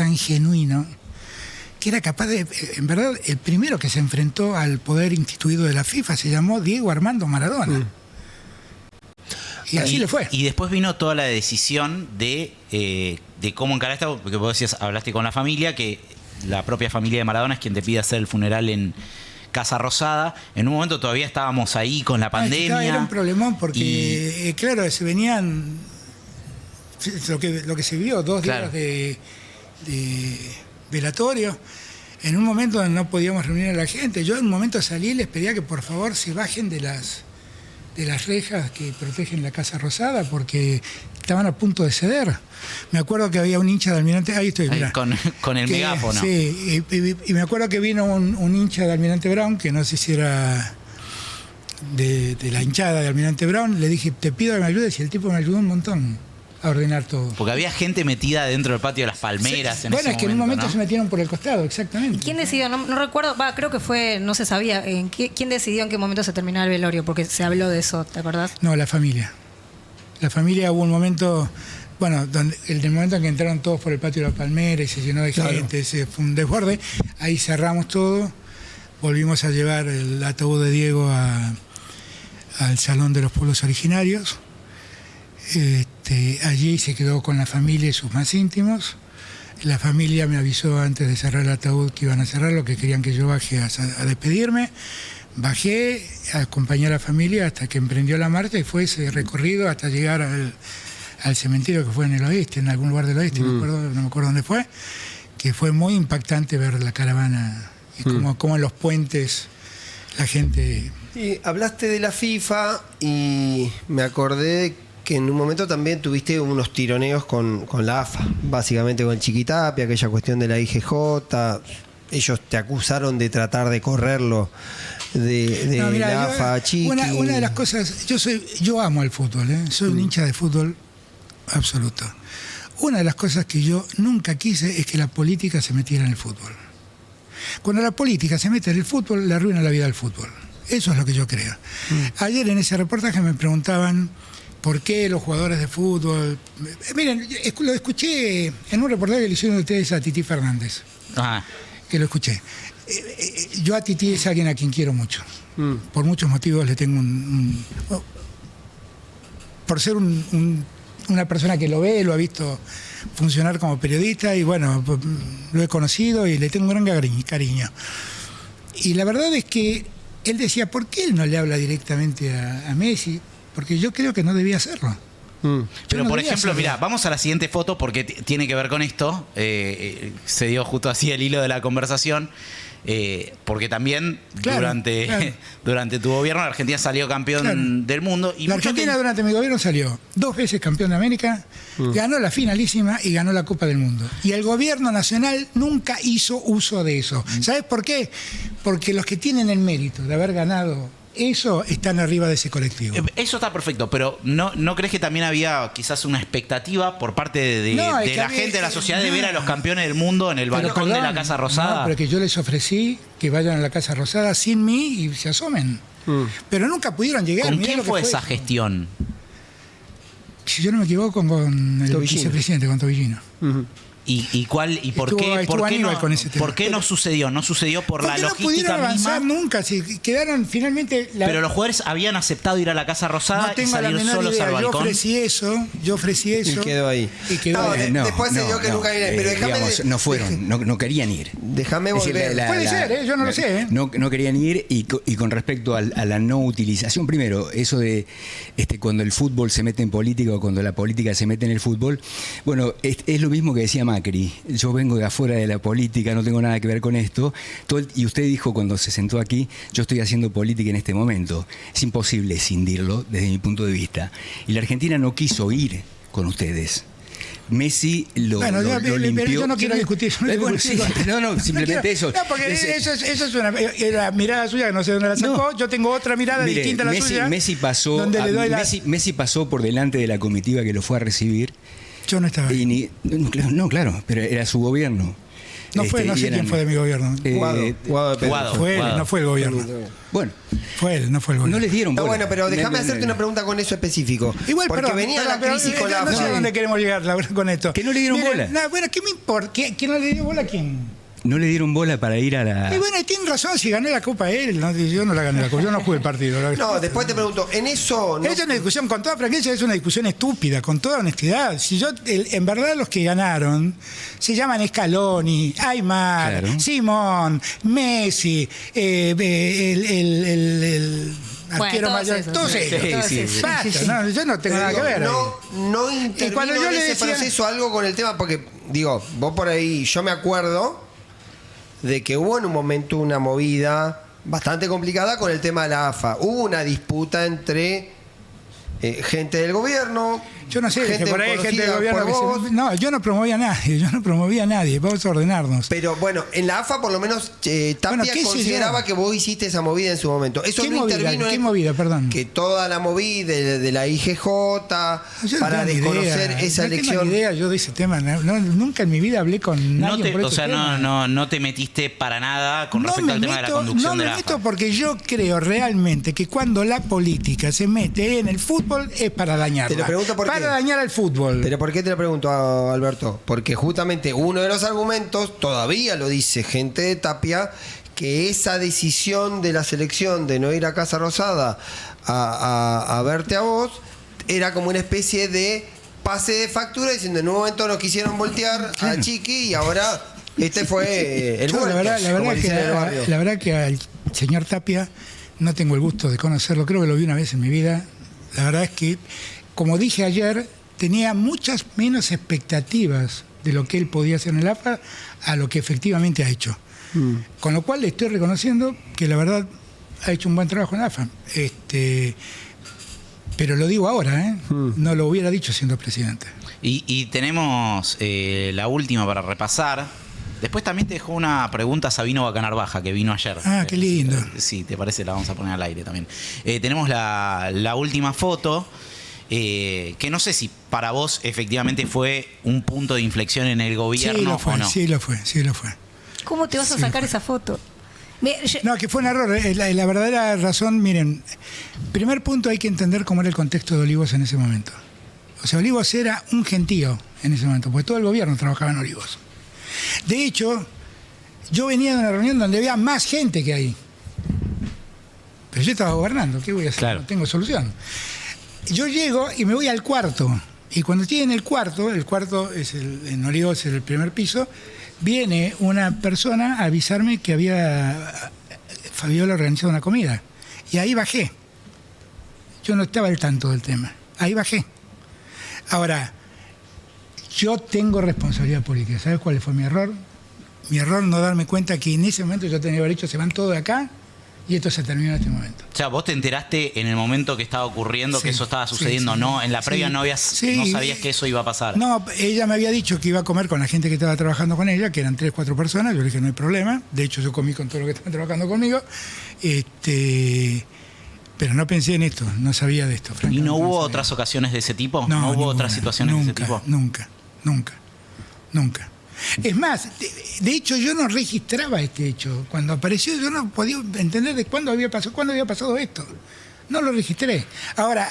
que era capaz de, en verdad, el primero que se enfrentó al poder instituido de la FIFA se llamó Diego Armando Maradona. Y así le fue. Y después vino toda la decisión de cómo encarar esto, porque vos decías, hablaste con la familia, que la propia familia de Maradona es quien te pide hacer el funeral en Casa Rosada. En un momento todavía estábamos ahí con la pandemia. Era un problemón porque, claro, se venían lo que se vio, 2 días de velatorio. En un momento no podíamos reunir a la gente. Yo en un momento salí y les pedía que por favor se bajen de las rejas que protegen la Casa Rosada porque estaban a punto de ceder. Me acuerdo que había un hincha de Almirante... Ahí estoy, mirá, con el megáfono. Sí, y me acuerdo que vino un hincha de Almirante Brown, que no sé si era de la hinchada de Almirante Brown. Le dije, te pido que me ayudes, y el tipo me ayudó un montón a ordenar todo. Porque había gente metida dentro del patio de las palmeras. Sí, bueno, es que en un momento, ¿no?, se metieron por el costado, exactamente. ¿Quién decidió? No recuerdo, creo que fue, no se sabía, ¿quién decidió en qué momento se terminaba el velorio? Porque se habló de eso, ¿te acordás? No, la familia. La familia, hubo un momento, bueno, en el momento en que entraron todos por el patio de las palmeras y se llenó de gente, fue un desborde, ahí cerramos todo, volvimos a llevar el ataúd de Diego al Salón de los Pueblos Originarios. Allí se quedó con la familia y sus más íntimos. La familia me avisó antes de cerrar el ataúd que iban a cerrarlo, que querían que yo baje a despedirme. Bajé, acompañé a la familia hasta que emprendió la marcha y fue ese recorrido hasta llegar al cementerio que fue en el oeste, en algún lugar del oeste, no me acuerdo dónde fue, que fue muy impactante ver la caravana y cómo en los puentes la gente... Y hablaste de la FIFA y me acordé que en un momento también tuviste unos tironeos con la AFA, básicamente con Chiquitapia, aquella cuestión de la IGJ. Ellos te acusaron de tratar de correrlo de la AFA, Chiqui. Una de las cosas, yo amo el fútbol, soy un hincha de fútbol absoluto. Una de las cosas que yo nunca quise es que la política se metiera en el fútbol. Cuando la política se mete en el fútbol, le arruina la vida al fútbol. Eso es lo que yo creo. Ayer en ese reportaje me preguntaban por qué los jugadores de fútbol... Miren, lo escuché en un reportaje que le hicieron ustedes a Titi Fernández. Ajá. Que lo escuché. Yo a Titi es alguien a quien quiero mucho. Por muchos motivos le tengo por ser una persona que lo ve, lo ha visto funcionar como periodista y bueno, lo he conocido y le tengo un gran cariño. Y la verdad es que él decía, ¿por qué él no le habla directamente a Messi? Porque yo creo que no debía hacerlo. Pero por ejemplo, mira, vamos a la siguiente foto porque tiene que ver con esto. Se dio justo así el hilo de la conversación. Porque también durante tu gobierno la Argentina salió campeón del mundo. Y la Argentina durante mi gobierno salió 2 veces campeón de América, ganó la finalísima y ganó la Copa del Mundo. Y el gobierno nacional nunca hizo uso de eso. ¿Sabes por qué? Porque los que tienen el mérito de haber ganado eso están arriba de ese colectivo. Eso está perfecto, pero ¿no crees que también había quizás una expectativa por parte de la gente, de la sociedad, de ver a los campeones del mundo en el balcón de la Casa Rosada? No, pero que yo les ofrecí que vayan a la Casa Rosada sin mí y se asomen. Pero nunca pudieron llegar. ¿Con quién fue esa gestión? Si yo no me equivoco, con el vicepresidente, con Tobillino. ¿Y por qué no sucedió? ¿No sucedió por la logística no pudieron avanzar misma? Nunca, si quedaron finalmente... Pero los jugadores habían aceptado ir a la Casa Rosada y salir solos al balcón. Yo ofrecí eso. Y quedó ahí. Después se dio que nunca iban. Pero digamos, no fueron, no querían ir. Déjame volver. Puede ser, yo no lo sé. No querían ir y con respecto a la no utilización, primero, eso de cuando el fútbol se mete en política o cuando la política se mete en el fútbol, bueno, es lo mismo que decía Macri. Yo vengo de afuera de la política, no tengo nada que ver con esto. Y usted dijo cuando se sentó aquí, yo estoy haciendo política en este momento. Es imposible escindirlo desde mi punto de vista. Y la Argentina no quiso ir con ustedes. Messi lo limpió. Yo no quiero discutir. Simplemente eso. No, porque eso es una mirada suya que no sé dónde la sacó. Yo tengo otra mirada distinta a la suya. Messi pasó por delante de la comitiva que lo fue a recibir. Yo no estaba ahí. No, claro, pero era su gobierno. No sé quién fue de mi gobierno. Guado. Fue él, no fue el gobierno. Bueno. Fue él, no fue el gobierno. No les dieron bola. Bueno, pero déjame hacerte una pregunta con eso específico. Igual, porque venía la crisis con la... No sé a dónde queremos llegar con esto. Que no le dieron bola. Bueno, ¿qué me importa? ¿Que no le dio bola a quién? no le dieron bola para ir a la... Y bueno, tiene razón, si gané la Copa él, ¿no? Yo no la gané la Copa, yo no jugué el partido. No, después te pregunto, en eso... No... Es una discusión, con toda franqueza, es una discusión estúpida, con toda honestidad. Si yo, en verdad los que ganaron se llaman Scaloni, Aymar, Claro. Simón, Messi, el arquero todos mayor, esos, todos sí. ellos. Sí, sí. Basta, no, yo no tengo nada que ver. No intervino Y cuando yo en le ese decía- proceso algo con el tema, porque, digo, vos por ahí, yo me acuerdo de que hubo en un momento una movida bastante complicada con el tema de la AFA. Hubo una disputa entre gente del gobierno. Yo no sé, que por ahí hay gente del conocida gobierno por que vos. no, yo no promovía a nadie, vamos a ordenarnos. Pero bueno, en la AFA por lo menos Tapia Bueno, ¿qué sé consideraba yo? que vos hiciste esa movida en su momento. Eso ¿Qué no movida? intervino ¿Qué en movida? Perdón. que toda la movida de la IGJ Yo no para tengo ni desconocer idea, esa no tengo elección. ni idea yo de ese tema. Nunca en mi vida hablé con No nadie te, por o ese sea, tema. no te metiste para nada con respecto al tema de la no conducción me de la meto AFA. porque yo creo realmente que cuando la política se mete en el fútbol es para dañarla. Te lo pregunto por para qué. dañar al fútbol. Pero ¿por qué te lo pregunto, Alberto? Porque justamente uno de los argumentos, todavía lo dice gente de Tapia, que esa decisión de la selección de no ir a Casa Rosada a verte a vos, era como una especie de pase de factura, diciendo en un momento nos quisieron voltear a Chiqui y ahora este fue el Yo, vuelto, como dicen en el barrio. la verdad que al señor Tapia no tengo el gusto de conocerlo, creo que lo vi una vez en mi vida. La verdad es que, como dije ayer, tenía muchas menos expectativas de lo que él podía hacer en el AFA a lo que efectivamente ha hecho. Con lo cual le estoy reconociendo que la verdad ha hecho un buen trabajo en la AFA. Pero lo digo ahora, no lo hubiera dicho siendo presidente. Y tenemos la última para repasar. Después también te dejó una pregunta Sabino Bacanarbaja, que vino ayer. Ah, qué lindo. Sí, ¿te parece? La vamos a poner al aire también. Tenemos la última foto, que no sé si para vos efectivamente fue un punto de inflexión en el gobierno Sí lo fue, o no. sí lo fue, sí lo fue. ¿Cómo te vas a Sí, sacar fue. esa foto? No, que fue un error. La verdadera razón, miren, primer punto hay que entender cómo era el contexto de Olivos en ese momento. O sea, Olivos era un gentío en ese momento, porque todo el gobierno trabajaba en Olivos. De hecho, yo venía de una reunión donde había más gente que ahí. Pero yo estaba gobernando, ¿qué voy a hacer? Claro. No tengo solución. Yo llego y me voy al cuarto. Y cuando estoy en el cuarto es en Olivos es el primer piso, viene una persona a avisarme que Fabiola organizado una comida. Y ahí bajé. Yo no estaba al tanto del tema. Ahí bajé. Ahora, yo tengo responsabilidad política. ¿Sabes cuál fue mi error? Mi error no darme cuenta que en ese momento yo tenía que haber dicho se van todos de acá y esto se terminó en este momento. O sea, vos te enteraste en el momento que estaba ocurriendo que Sí, eso estaba sí, sucediendo, sí. ¿no? En la previa Sí, no sí. sabías que eso iba a pasar. No, ella me había dicho que iba a comer con la gente que estaba trabajando con ella, que eran 3, 4 personas. Yo le dije, no hay problema. De hecho, yo comí con todo lo que estaban trabajando conmigo. Pero no pensé en esto, no sabía de esto. ¿Y francamente, no hubo sabía. otras ocasiones de ese tipo? No, ¿No hubo ninguna, otras situaciones de ese tipo? Nunca. Es más, de hecho yo no registraba este hecho. Cuando apareció yo no podía entender de cuándo había pasado esto. No lo registré. Ahora,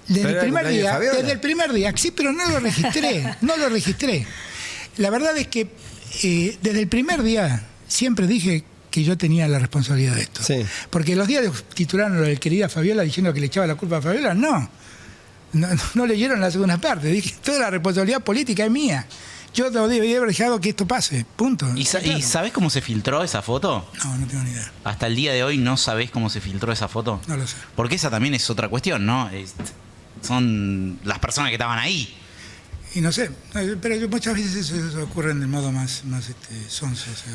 desde Pero el era primer cumpleaños de día, Fabiola. sí, pero no lo registré. La verdad es que desde el primer día siempre dije que yo tenía la responsabilidad de esto. Sí. Porque los diarios titularon lo de querida Fabiola diciendo que le echaba la culpa a Fabiola. No leyeron la segunda parte. Dije, toda la responsabilidad política es mía. Yo debía haber dejado que esto pase. Punto. ¿Y Está claro. sabés cómo se filtró esa foto? No tengo ni idea. Hasta el día de hoy no sabés cómo se filtró esa foto. No lo sé. Porque esa también es otra cuestión, ¿no? Son las personas que estaban ahí. Y no sé. Pero muchas veces eso ocurre en el modo más sonso. O sea,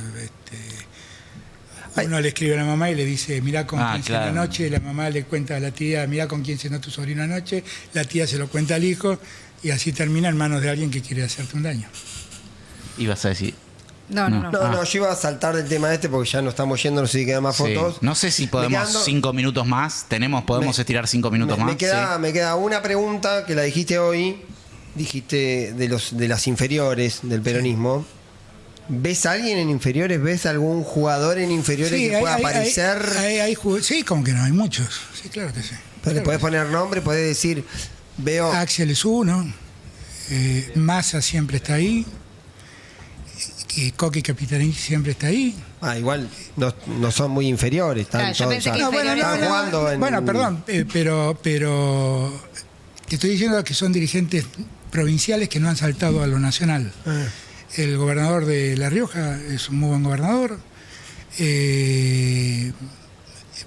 uno le escribe a la mamá y le dice, mirá con quién claro. cenó anoche, la mamá le cuenta a la tía, mirá con quién cenó tu sobrino anoche, la tía se lo cuenta al hijo, y así termina en manos de alguien que quiere hacerte un daño. Ibas a decir. No. No, yo iba a saltar del tema porque ya no estamos yendo, no sé si quedan más Sí. fotos. No sé si podemos 5 minutos más. Podemos estirar 5 minutos más. Me queda una pregunta que la dijiste hoy. Dijiste de las inferiores del peronismo. ¿Ves a alguien en inferiores? ¿Ves algún jugador en inferiores que pueda aparecer? Sí, como que no, hay muchos. Sí, claro que sí. Pero le podés poner nombre, podés decir, veo. Axel es uno, Massa siempre está ahí. Coqui Capitanich siempre está ahí. Igual no son muy inferiores. Están Yo pensé que están jugando en... Bueno, perdón, pero te estoy diciendo que son dirigentes provinciales que no han saltado a lo nacional. El gobernador de La Rioja es un muy buen gobernador.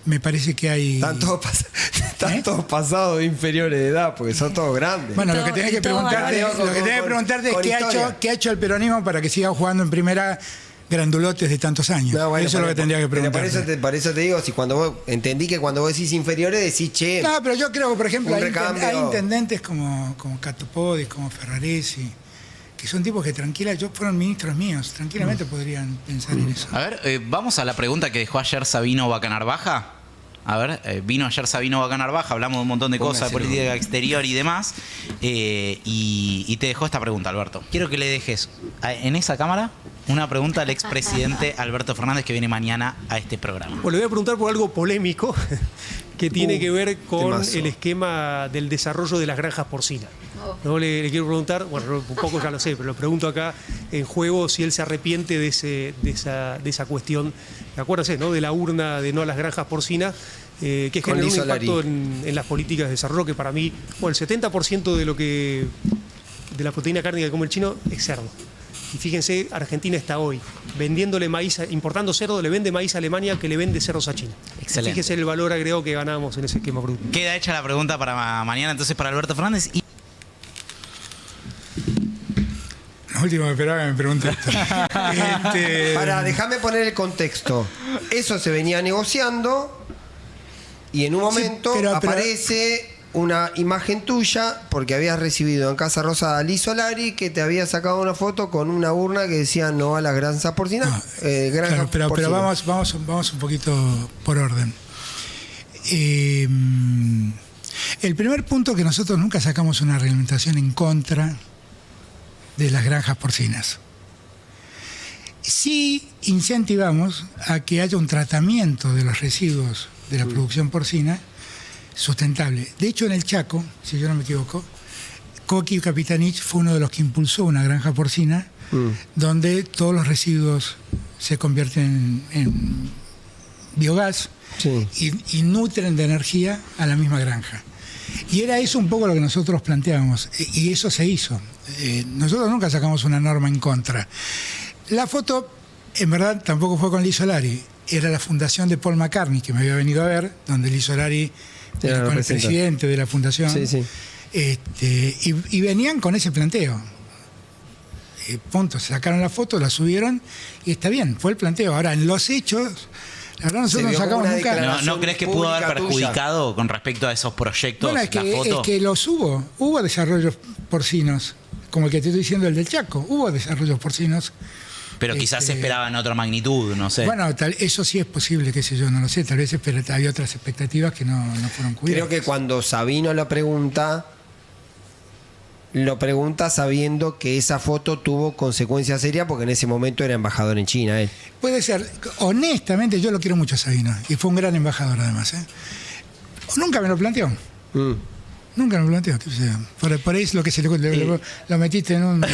Me parece que hay... Están todos pasados de inferiores de edad, porque son todos grandes. Bueno, lo que tenés que preguntarte es qué ha hecho el peronismo para que siga jugando en primera grandulotes de tantos años. Eso es lo que tendría que preguntar. Por eso te digo, si entendí que cuando vos decís inferiores, decís che. No, pero yo creo que, por ejemplo, hay intendentes como Catopodis, como Ferraresi, que son tipos que fueron ministros míos, tranquilamente podrían pensar en eso. A ver, vamos a la pregunta que dejó ayer Sabino Bacanarbaja. A ver, vino ayer Sabino Bacanarbaja, hablamos de un montón de cosas, de política exterior y demás, y te dejó esta pregunta, Alberto. Quiero que le dejes en esa cámara una pregunta al expresidente Alberto Fernández, que viene mañana a este programa. Bueno, le voy a preguntar por algo polémico que tiene que ver con el esquema del desarrollo de las granjas porcinas. No le quiero preguntar, bueno, un poco ya lo sé, pero lo pregunto acá en juego si él se arrepiente de esa cuestión. Acuérdense, ¿no? De la urna de no a las granjas porcinas, que genera un impacto en las políticas de desarrollo, que para mí, bueno, el 70% de la proteína carne que come el chino es cerdo. Y fíjense, Argentina está hoy vendiéndole maíz, importando cerdo, le vende maíz a Alemania que le vende cerdos a China. Excelente. Fíjense el valor agregado que ganamos en ese esquema bruto. Queda hecha la pregunta para mañana entonces para Alberto Fernández. La última que esperaba que me pregunte esto. Déjame poner el contexto. Eso se venía negociando y en un momento aparece una imagen tuya porque habías recibido en Casa Rosada a Liz Solari, que te había sacado una foto con una urna que decía no a las granjas porcinas. Pero vamos un poquito por orden. El primer punto, que nosotros nunca sacamos una reglamentación en contra de las granjas porcinas. Sí incentivamos a que haya un tratamiento de los residuos de la producción porcina sustentable. De hecho, en el Chaco, si yo no me equivoco, Coqui Capitanich fue uno de los que impulsó una granja porcina donde todos los residuos se convierten en biogás y nutren de energía a la misma granja. Y era eso un poco lo que nosotros planteábamos, y eso se hizo. Nosotros nunca sacamos una norma en contra. La foto, en verdad, tampoco fue con Liz Solari, era la fundación de Paul McCartney, que me había venido a ver, donde Liz Solari era con el presidente de la fundación. Y venían con ese planteo. Punto, se sacaron la foto, la subieron, y está bien, fue el planteo. Ahora, en los hechos... La verdad, nosotros no sacamos nunca. ¿No crees que pudo haber perjudicado con respecto a esos proyectos la foto? Es que los hubo desarrollos porcinos, como el que te estoy diciendo, el del Chaco. Hubo desarrollos porcinos. Pero quizás se esperaba en otra magnitud, no sé. Bueno, eso sí es posible, qué sé yo, no lo sé. Tal vez había otras expectativas que no fueron cubiertas. Creo que cuando Sabino lo pregunta sabiendo que esa foto tuvo consecuencias serias, porque en ese momento era embajador en China él. Puede ser. Honestamente, yo lo quiero mucho a Sabino, y fue un gran embajador además. Nunca me lo planteó. Nunca me lo planteó. Por ahí es lo que lo metiste en un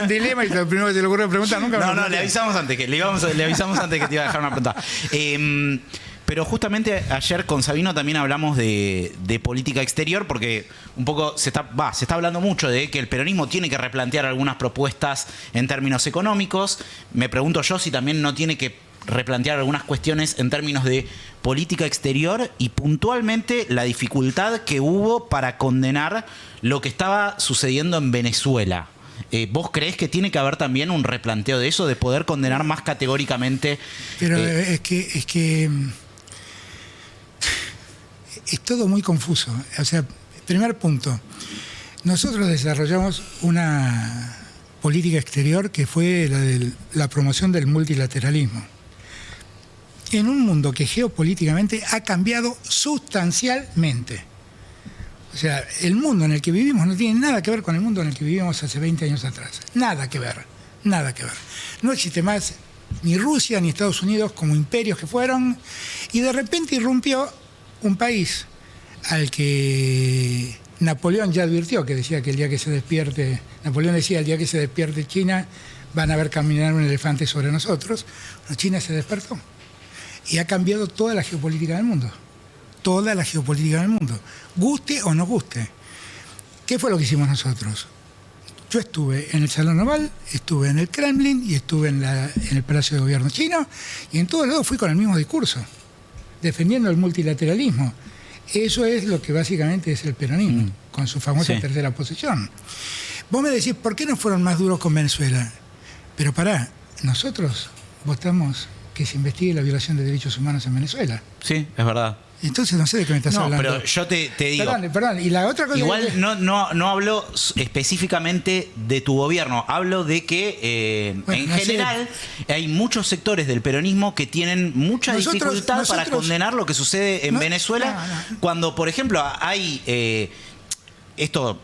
dilema, y lo primero que se le ocurrió preguntar. Le avisamos antes que te iba a dejar una pregunta. Pero justamente ayer con Sabino también hablamos de política exterior, porque un poco se está hablando mucho de que el peronismo tiene que replantear algunas propuestas en términos económicos. Me pregunto yo si también no tiene que replantear algunas cuestiones en términos de política exterior, y puntualmente la dificultad que hubo para condenar lo que estaba sucediendo en Venezuela. ¿Vos creés que tiene que haber también un replanteo de eso, de poder condenar más categóricamente? Pero es que es todo muy confuso. O sea, primer punto, nosotros desarrollamos una política exterior que fue la de la promoción del multilateralismo. En un mundo que geopolíticamente ha cambiado sustancialmente. O sea, el mundo en el que vivimos no tiene nada que ver con el mundo en el que vivimos hace 20 años atrás. Nada que ver, nada que ver. No existe más ni Rusia ni Estados Unidos como imperios que fueron, y de repente irrumpió un país al que Napoleón ya advirtió que decía que el día que se despierte, Napoleón decía el día que se despierte China van a ver caminar un elefante sobre nosotros. Bueno, China se despertó y ha cambiado toda la geopolítica del mundo. Toda la geopolítica del mundo. Guste o no guste. ¿Qué fue lo que hicimos nosotros? Yo estuve en el Salón Oval, estuve en el Kremlin y estuve en el Palacio de Gobierno chino y en todos lados fui con el mismo discurso, defendiendo el multilateralismo. Eso es lo que básicamente es el peronismo, con su famosa tercera posición. Vos me decís, ¿por qué no fueron más duros con Venezuela? Pero pará, nosotros votamos que se investigue la violación de derechos humanos en Venezuela. Sí, es verdad. Entonces no sé de qué me estás hablando. No, pero yo te digo... Perdón, y la otra cosa... Igual no hablo específicamente de tu gobierno, hablo de que en general hay muchos sectores del peronismo que tienen mucha dificultad para condenar lo que sucede en Venezuela, cuando, por ejemplo, hay... esto...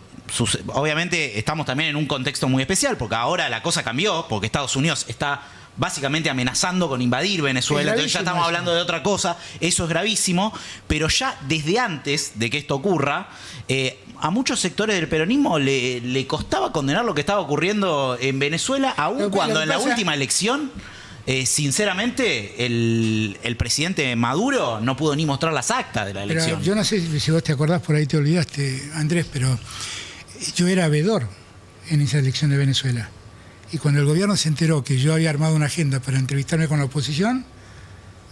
Obviamente estamos también en un contexto muy especial, porque ahora la cosa cambió, porque Estados Unidos está básicamente amenazando con invadir Venezuela, entonces ya estamos hablando de otra cosa, eso es gravísimo, pero ya desde antes de que esto ocurra, a muchos sectores del peronismo le costaba condenar lo que estaba ocurriendo en Venezuela, aun cuando en la última elección, sinceramente, el presidente Maduro no pudo ni mostrar las actas de la elección. Pero yo no sé si vos te acordás, por ahí te olvidaste, Andrés, pero yo era vedor en esa elección de Venezuela. Y cuando el gobierno se enteró que yo había armado una agenda para entrevistarme con la oposición,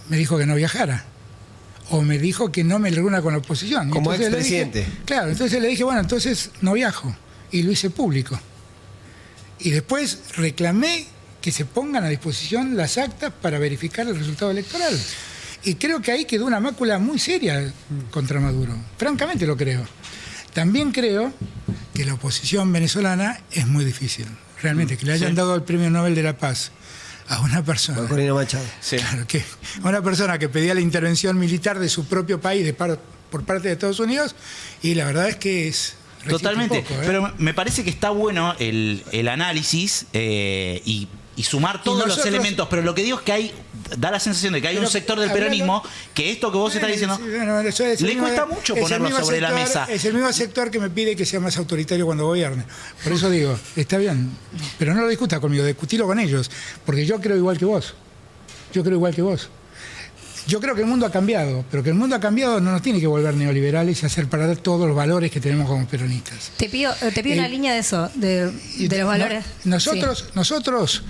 me dijo que no viajara. O me dijo que no me reúna con la oposición. Como expresidente. Claro, entonces le dije, bueno, entonces no viajo. Y lo hice público. Y después reclamé que se pongan a disposición las actas para verificar el resultado electoral. Y creo que ahí quedó una mácula muy seria contra Maduro. Francamente lo creo. También creo que la oposición venezolana es muy difícil. Realmente, que le hayan dado el Premio Nobel de la Paz a una persona... Corina Machado. Claro, que una persona que pedía la intervención militar de su propio país por parte de Estados Unidos, y la verdad es que es... Totalmente, pero me parece que está bueno el análisis y sumar todos los elementos, pero lo que digo es que da la sensación de que hay un sector del peronismo que esto que vos estás diciendo le cuesta mucho ponerlo sobre la mesa. Es el mismo sector que me pide que sea más autoritario cuando gobierne. Por eso digo, está bien, pero no lo discuta conmigo, discutilo con ellos, porque yo creo igual que vos. Yo creo que el mundo ha cambiado, pero que el mundo ha cambiado no nos tiene que volver neoliberales y hacer parar todos los valores que tenemos como peronistas. Te pido una línea de eso, de los valores. Nosotros,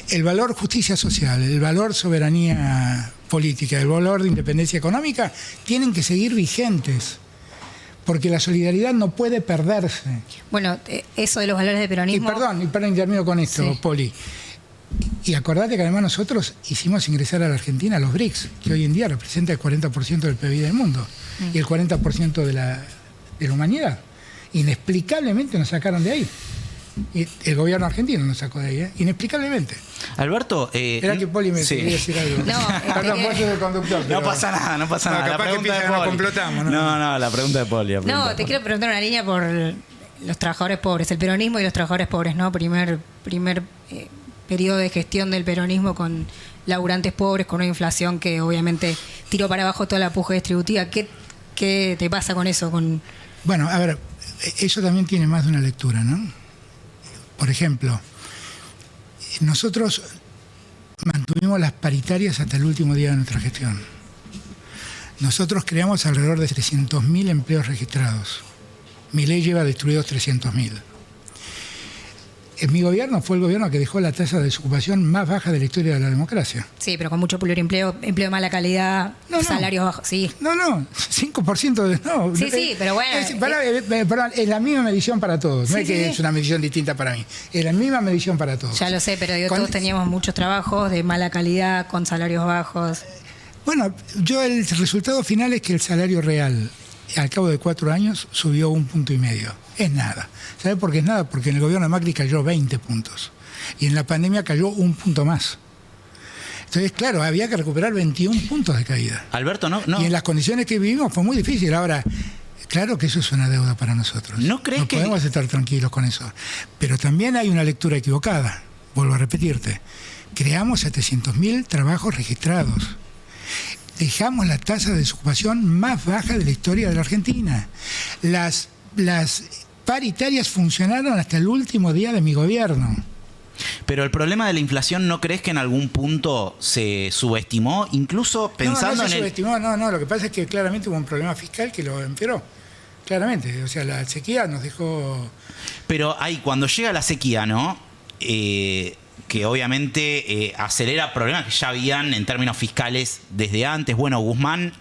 el valor justicia social, el valor soberanía política, el valor de independencia económica, tienen que seguir vigentes, porque la solidaridad no puede perderse. Bueno, eso de los valores de peronismo... Y perdón, termino con esto, Poli. Y acordate que además nosotros hicimos ingresar a la Argentina a los BRICS, que hoy en día representa el 40% del PIB del mundo y el 40% de la humanidad. Inexplicablemente nos sacaron de ahí. Y el gobierno argentino nos sacó de ahí, inexplicablemente. Alberto, era que Poli me quería decir algo. Perdón, vos sos el conductor. No pasa nada. La pregunta de Poli. Complotamos, no, la pregunta de Poli. No, te quiero preguntar una línea por los trabajadores pobres, el peronismo y los trabajadores pobres, ¿no? Primer periodo de gestión del peronismo con laburantes pobres, con una inflación que obviamente tiró para abajo toda la puja distributiva. ¿Qué te pasa con eso? Bueno, a ver, eso también tiene más de una lectura, ¿no? Por ejemplo, nosotros mantuvimos las paritarias hasta el último día de nuestra gestión. Nosotros creamos alrededor de 300.000 empleos registrados. Milei lleva destruidos 300.000. En mi gobierno fue el gobierno que dejó la tasa de desocupación más baja de la historia de la democracia. Sí, pero con mucho pluriempleo, empleo de mala calidad, salarios bajos, sí. No, 5% de... No, sí, pero bueno... Perdón, es la misma medición para todos. No es que es una medición distinta para mí. Es la misma medición para todos. Ya lo sé, pero todos teníamos muchos trabajos de mala calidad, con salarios bajos. Bueno, el resultado final es que el salario real, al cabo de 4 años, subió 1,5 puntos. Es nada. ¿Sabe por qué es nada? Porque en el gobierno de Macri cayó 20 puntos. Y en la pandemia cayó 1 punto más. Entonces, claro, había que recuperar 21 puntos de caída. Alberto, no. Y en las condiciones que vivimos fue muy difícil. Ahora, claro que eso es una deuda para nosotros. ¿No crees que...? Podemos estar tranquilos con eso. Pero también hay una lectura equivocada. Vuelvo a repetirte. Creamos 700.000 trabajos registrados. Dejamos la tasa de desocupación más baja de la historia de la Argentina. Las las paritarias funcionaron hasta el último día de mi gobierno. Pero el problema de la inflación, ¿no crees que en algún punto se subestimó? Incluso pensando no se subestimó, no. Lo que pasa es que claramente hubo un problema fiscal que lo empeoró. Claramente. O sea, la sequía nos dejó... Pero ahí, cuando llega la sequía, ¿no? Que obviamente acelera problemas que ya habían en términos fiscales desde antes. Bueno, Guzmán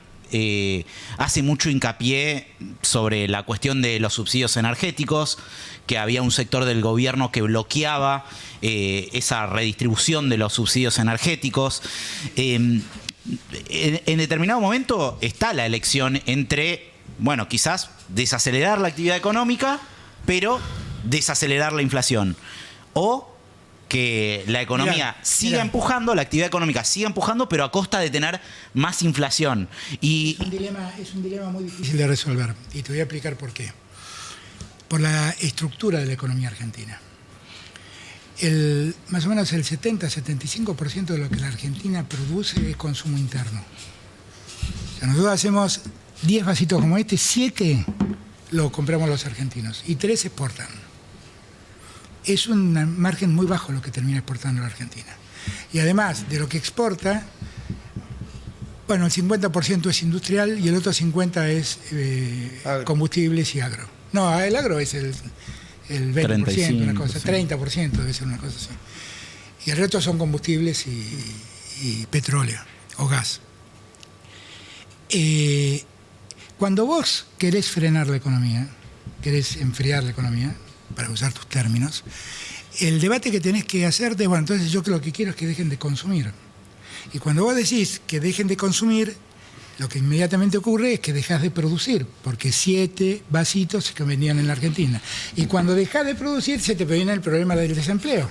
hace mucho hincapié sobre la cuestión de los subsidios energéticos, que había un sector del gobierno que bloqueaba esa redistribución de los subsidios energéticos. En determinado momento está la elección entre, bueno, quizás desacelerar la actividad económica, pero desacelerar la inflación. O que la economía siga empujando, la actividad económica siga empujando, pero a costa de tener más inflación. Y es un dilema muy difícil de resolver. Y te voy a explicar por qué. Por la estructura de la economía argentina. Más o menos el 70-75% de lo que la Argentina produce es consumo interno. O sea, nosotros hacemos 10 vasitos como este, 7 lo compramos los argentinos y 3 exportan. Es un margen muy bajo lo que termina exportando la Argentina. Y además de lo que exporta, bueno, el 50% es industrial y el otro 50% es combustibles y agro. No, el agro es el 20%, 35, una cosa, sí. 30% debe ser una cosa así. Y el resto son combustibles y petróleo o gas. Cuando vos querés frenar la economía, querés enfriar la economía, para usar tus términos, el debate que tenés que hacerte, bueno, entonces yo lo que quiero es que dejen de consumir. Y cuando vos decís que dejen de consumir, lo que inmediatamente ocurre es que dejás de producir, porque 7 vasitos se vendían en la Argentina. Y cuando dejás de producir, se te viene el problema del desempleo.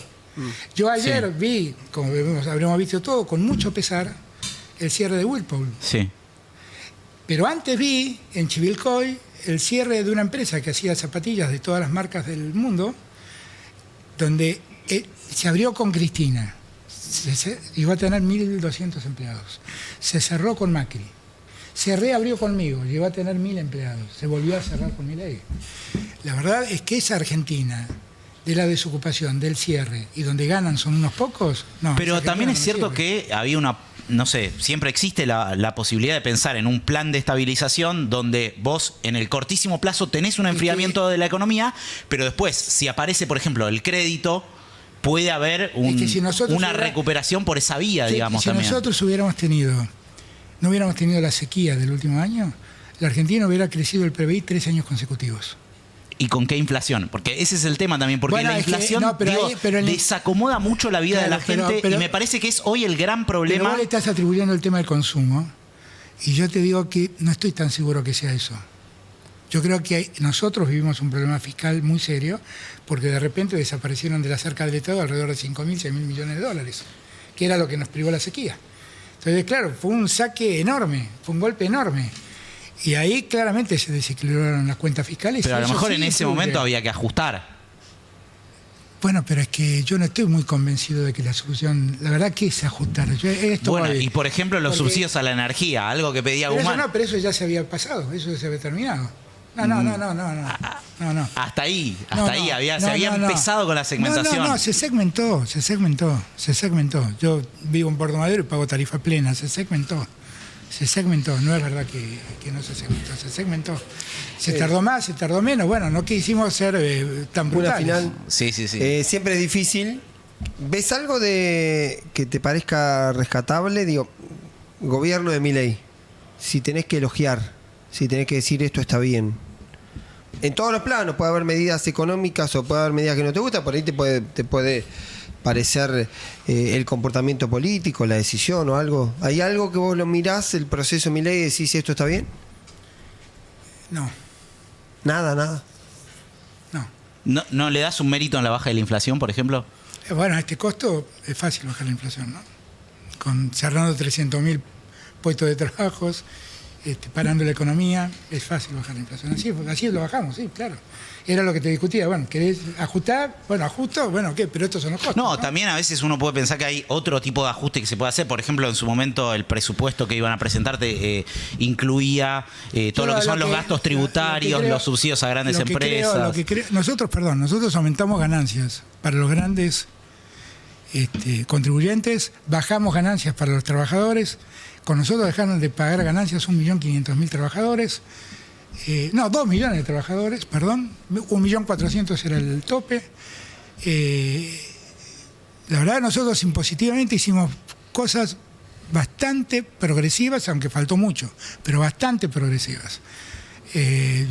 Yo ayer vi, como habremos visto todo, con mucho pesar, el cierre de Whirlpool. Sí. Pero antes vi en Chivilcoy el cierre de una empresa que hacía zapatillas de todas las marcas del mundo, donde se abrió con Cristina, llegó a tener 1.200 empleados. Se cerró con Macri. Se reabrió conmigo, llegó a tener 1.000 empleados. Se volvió a cerrar con Milei. La verdad es que esa Argentina de la desocupación, del cierre, y donde ganan son unos pocos, no. Pero también es cierto que había una... No sé, siempre existe la posibilidad de pensar en un plan de estabilización donde vos en el cortísimo plazo tenés un enfriamiento de la economía, pero después, si aparece, por ejemplo, el crédito, puede haber una recuperación por esa vía, digamos. Si nosotros no hubiéramos tenido la sequía del último año, la Argentina hubiera crecido el PBI 3 años consecutivos. ¿Y con qué inflación? Porque ese es el tema también, porque la inflación desacomoda mucho la vida de la gente y me parece que es hoy el gran problema. Pero vos le estás atribuyendo el tema del consumo y yo te digo que no estoy tan seguro que sea eso. Yo creo que nosotros vivimos un problema fiscal muy serio porque de repente desaparecieron de la cerca del Estado alrededor de 5.000, 6.000 millones de dólares, que era lo que nos privó la sequía. Entonces, claro, fue un saque enorme, fue un golpe enorme. Y ahí claramente se desequilibraron las cuentas fiscales. Pero a lo mejor en ese momento había que ajustar. Bueno, pero es que yo no estoy muy convencido de que la solución, la verdad que es ajustar. Y por ejemplo los subsidios a la energía, algo que pedía Guzmán. Pero eso ya se había pasado, eso ya se había terminado. No. Hasta ahí se había empezado con la segmentación. No, se segmentó. Yo vivo en Puerto Madero y pago tarifa plena, se segmentó, no es verdad que no se segmentó, se tardó más, se tardó menos, bueno, no quisimos ser tan brutales. Una final, sí. Siempre es difícil. ¿Ves algo de que te parezca rescatable? Digo, gobierno de Milei, si tenés que elogiar, si tenés que decir esto está bien. En todos los planos, puede haber medidas económicas o puede haber medidas que no te gustan, por ahí te puede parecer el comportamiento político, la decisión o algo. ¿Hay algo que vos lo mirás, el proceso Milei, y decís esto está bien? No. Nada. ¿No le das un mérito en la baja de la inflación, por ejemplo? Bueno, a este costo es fácil bajar la inflación, ¿no? Cerrando 300.000 puestos de trabajos parando la economía, es fácil bajar la inflación. Así lo bajamos, sí, claro. Era lo que te discutía. Bueno, ¿querés ajustar? Bueno, ajusto, bueno, ¿qué? Pero estos son los costos. No, también a veces uno puede pensar que hay otro tipo de ajuste que se puede hacer. Por ejemplo, en su momento el presupuesto que iban a presentarte incluía todo lo que son los gastos tributarios, los subsidios a grandes empresas. Nosotros aumentamos ganancias para los grandes contribuyentes, bajamos ganancias para los trabajadores. Con nosotros dejaron de pagar ganancias 1.500.000 trabajadores. 2 millones de trabajadores, perdón. 1.400.000 era el tope. La verdad, nosotros impositivamente hicimos cosas bastante progresivas, aunque faltó mucho, pero bastante progresivas.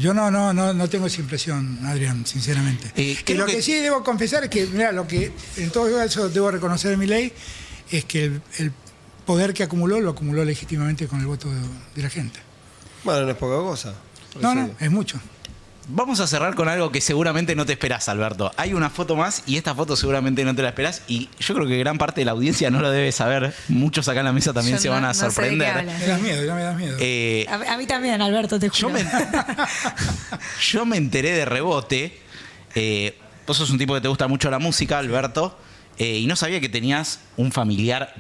Yo no tengo esa impresión, Adrián, sinceramente. Y lo que sí debo confesar es que, mira, lo que en todo eso debo reconocer de mi ley es que el poder que acumuló, lo acumuló legítimamente con el voto de la gente. Bueno, no es poca cosa. No, es mucho. Vamos a cerrar con algo que seguramente no te esperás, Alberto. Hay una foto más y esta foto seguramente no te la esperás y yo creo que gran parte de la audiencia no lo debe saber. Muchos acá en la mesa también se van a sorprender. Me das miedo, ya me das miedo. A mí también, Alberto, te juro. Yo me enteré de rebote. Vos sos un tipo que te gusta mucho la música, Alberto, y no sabía que tenías un familiar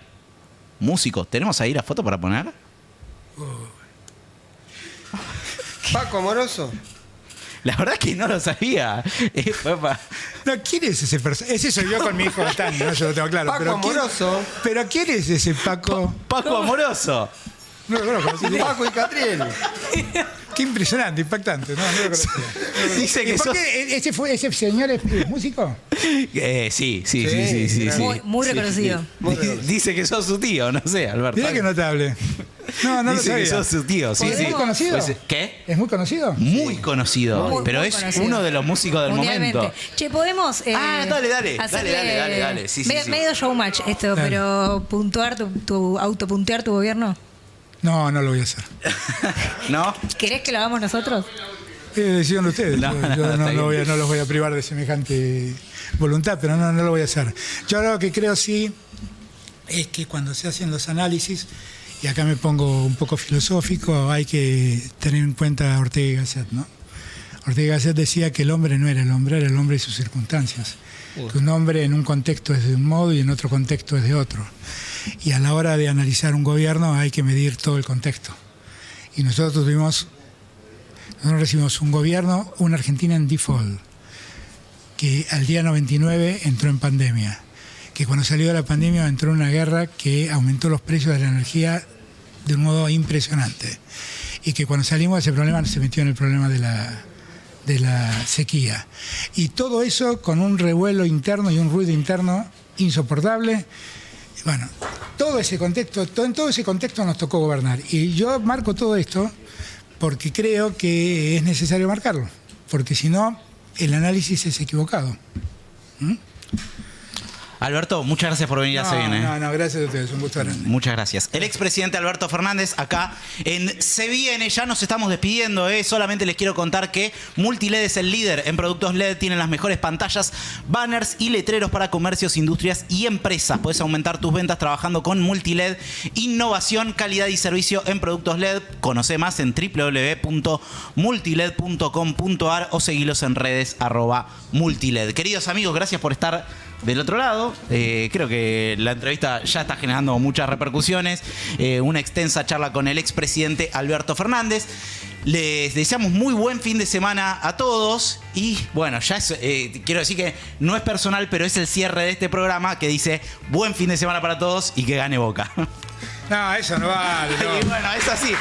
músico. ¿Tenemos ahí la foto para poner? Paco Amoroso. La verdad es que no lo sabía. No, ¿quién es ese personaje? Ese soy yo con mi hijo Tani, no, yo lo tengo claro. Paco Amoroso. ¿Pero quién es ese Paco? Paco Amoroso. No lo conozco. Paco y Catriel. Qué impresionante, impactante. No lo conocía. Dice que ¿Por qué ese señor es músico? Sí. Muy reconocido. Dice que sos su tío, no sé, Alberto. Mirá que notable. No lo Dice sabía. que sos su tío, sí. ¿Es muy conocido? Pues, ¿qué? ¿Es muy conocido? Muy conocido, pero es conocido. uno de los músicos del momento. Che, podemos. Dale. Sí. Medio showmatch esto, Dale. pero autopuntear tu gobierno. No lo voy a hacer. ¿No? ¿Querés que lo hagamos nosotros? Decisión de ustedes. No, Yo está no los voy a privar de semejante voluntad, pero no lo voy a hacer. Yo lo que creo sí es que cuando se hacen los análisis, y acá me pongo un poco filosófico, hay que tener en cuenta a Ortega y Gasset, ¿no? Ortega y Gasset decía que el hombre no era el hombre y sus circunstancias. Que un hombre en un contexto es de un modo y en otro contexto es de otro. Y a la hora de analizar un gobierno hay que medir todo el contexto. Y nosotros recibimos un gobierno, una Argentina en default, que al día 99 entró en pandemia, que cuando salió de la pandemia entró en una guerra que aumentó los precios de la energía de un modo impresionante, y que cuando salimos de ese problema se metió en el problema de la sequía. Y todo eso con un revuelo interno y un ruido interno insoportable. Bueno, en todo ese contexto nos tocó gobernar. Y yo marco todo esto porque creo que es necesario marcarlo, porque si no, el análisis es equivocado. Alberto, muchas gracias por venir a Se Viene. No, gracias a ustedes, un gusto grande. Muchas gracias. El expresidente Alberto Fernández acá en Se Viene. Ya nos estamos despidiendo, Solamente les quiero contar que Multiled es el líder en productos LED. Tienen las mejores pantallas, banners y letreros para comercios, industrias y empresas. Puedes aumentar tus ventas trabajando con Multiled. Innovación, calidad y servicio en productos LED. Conoce más en www.multiled.com.ar o seguilos en redes @multiled. Queridos amigos, gracias por estar del otro lado. Creo que la entrevista ya está generando muchas repercusiones. Una extensa charla con el expresidente Alberto Fernández. Les deseamos muy buen fin de semana a todos. Y bueno, ya es, quiero decir que no es personal, pero es el cierre de este programa que dice buen fin de semana para todos y que gane Boca. No, eso no vale. No. Y bueno, es así.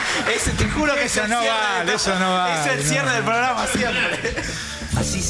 Te juro que Eso no vale, eso no vale. Es el cierre del programa siempre. Así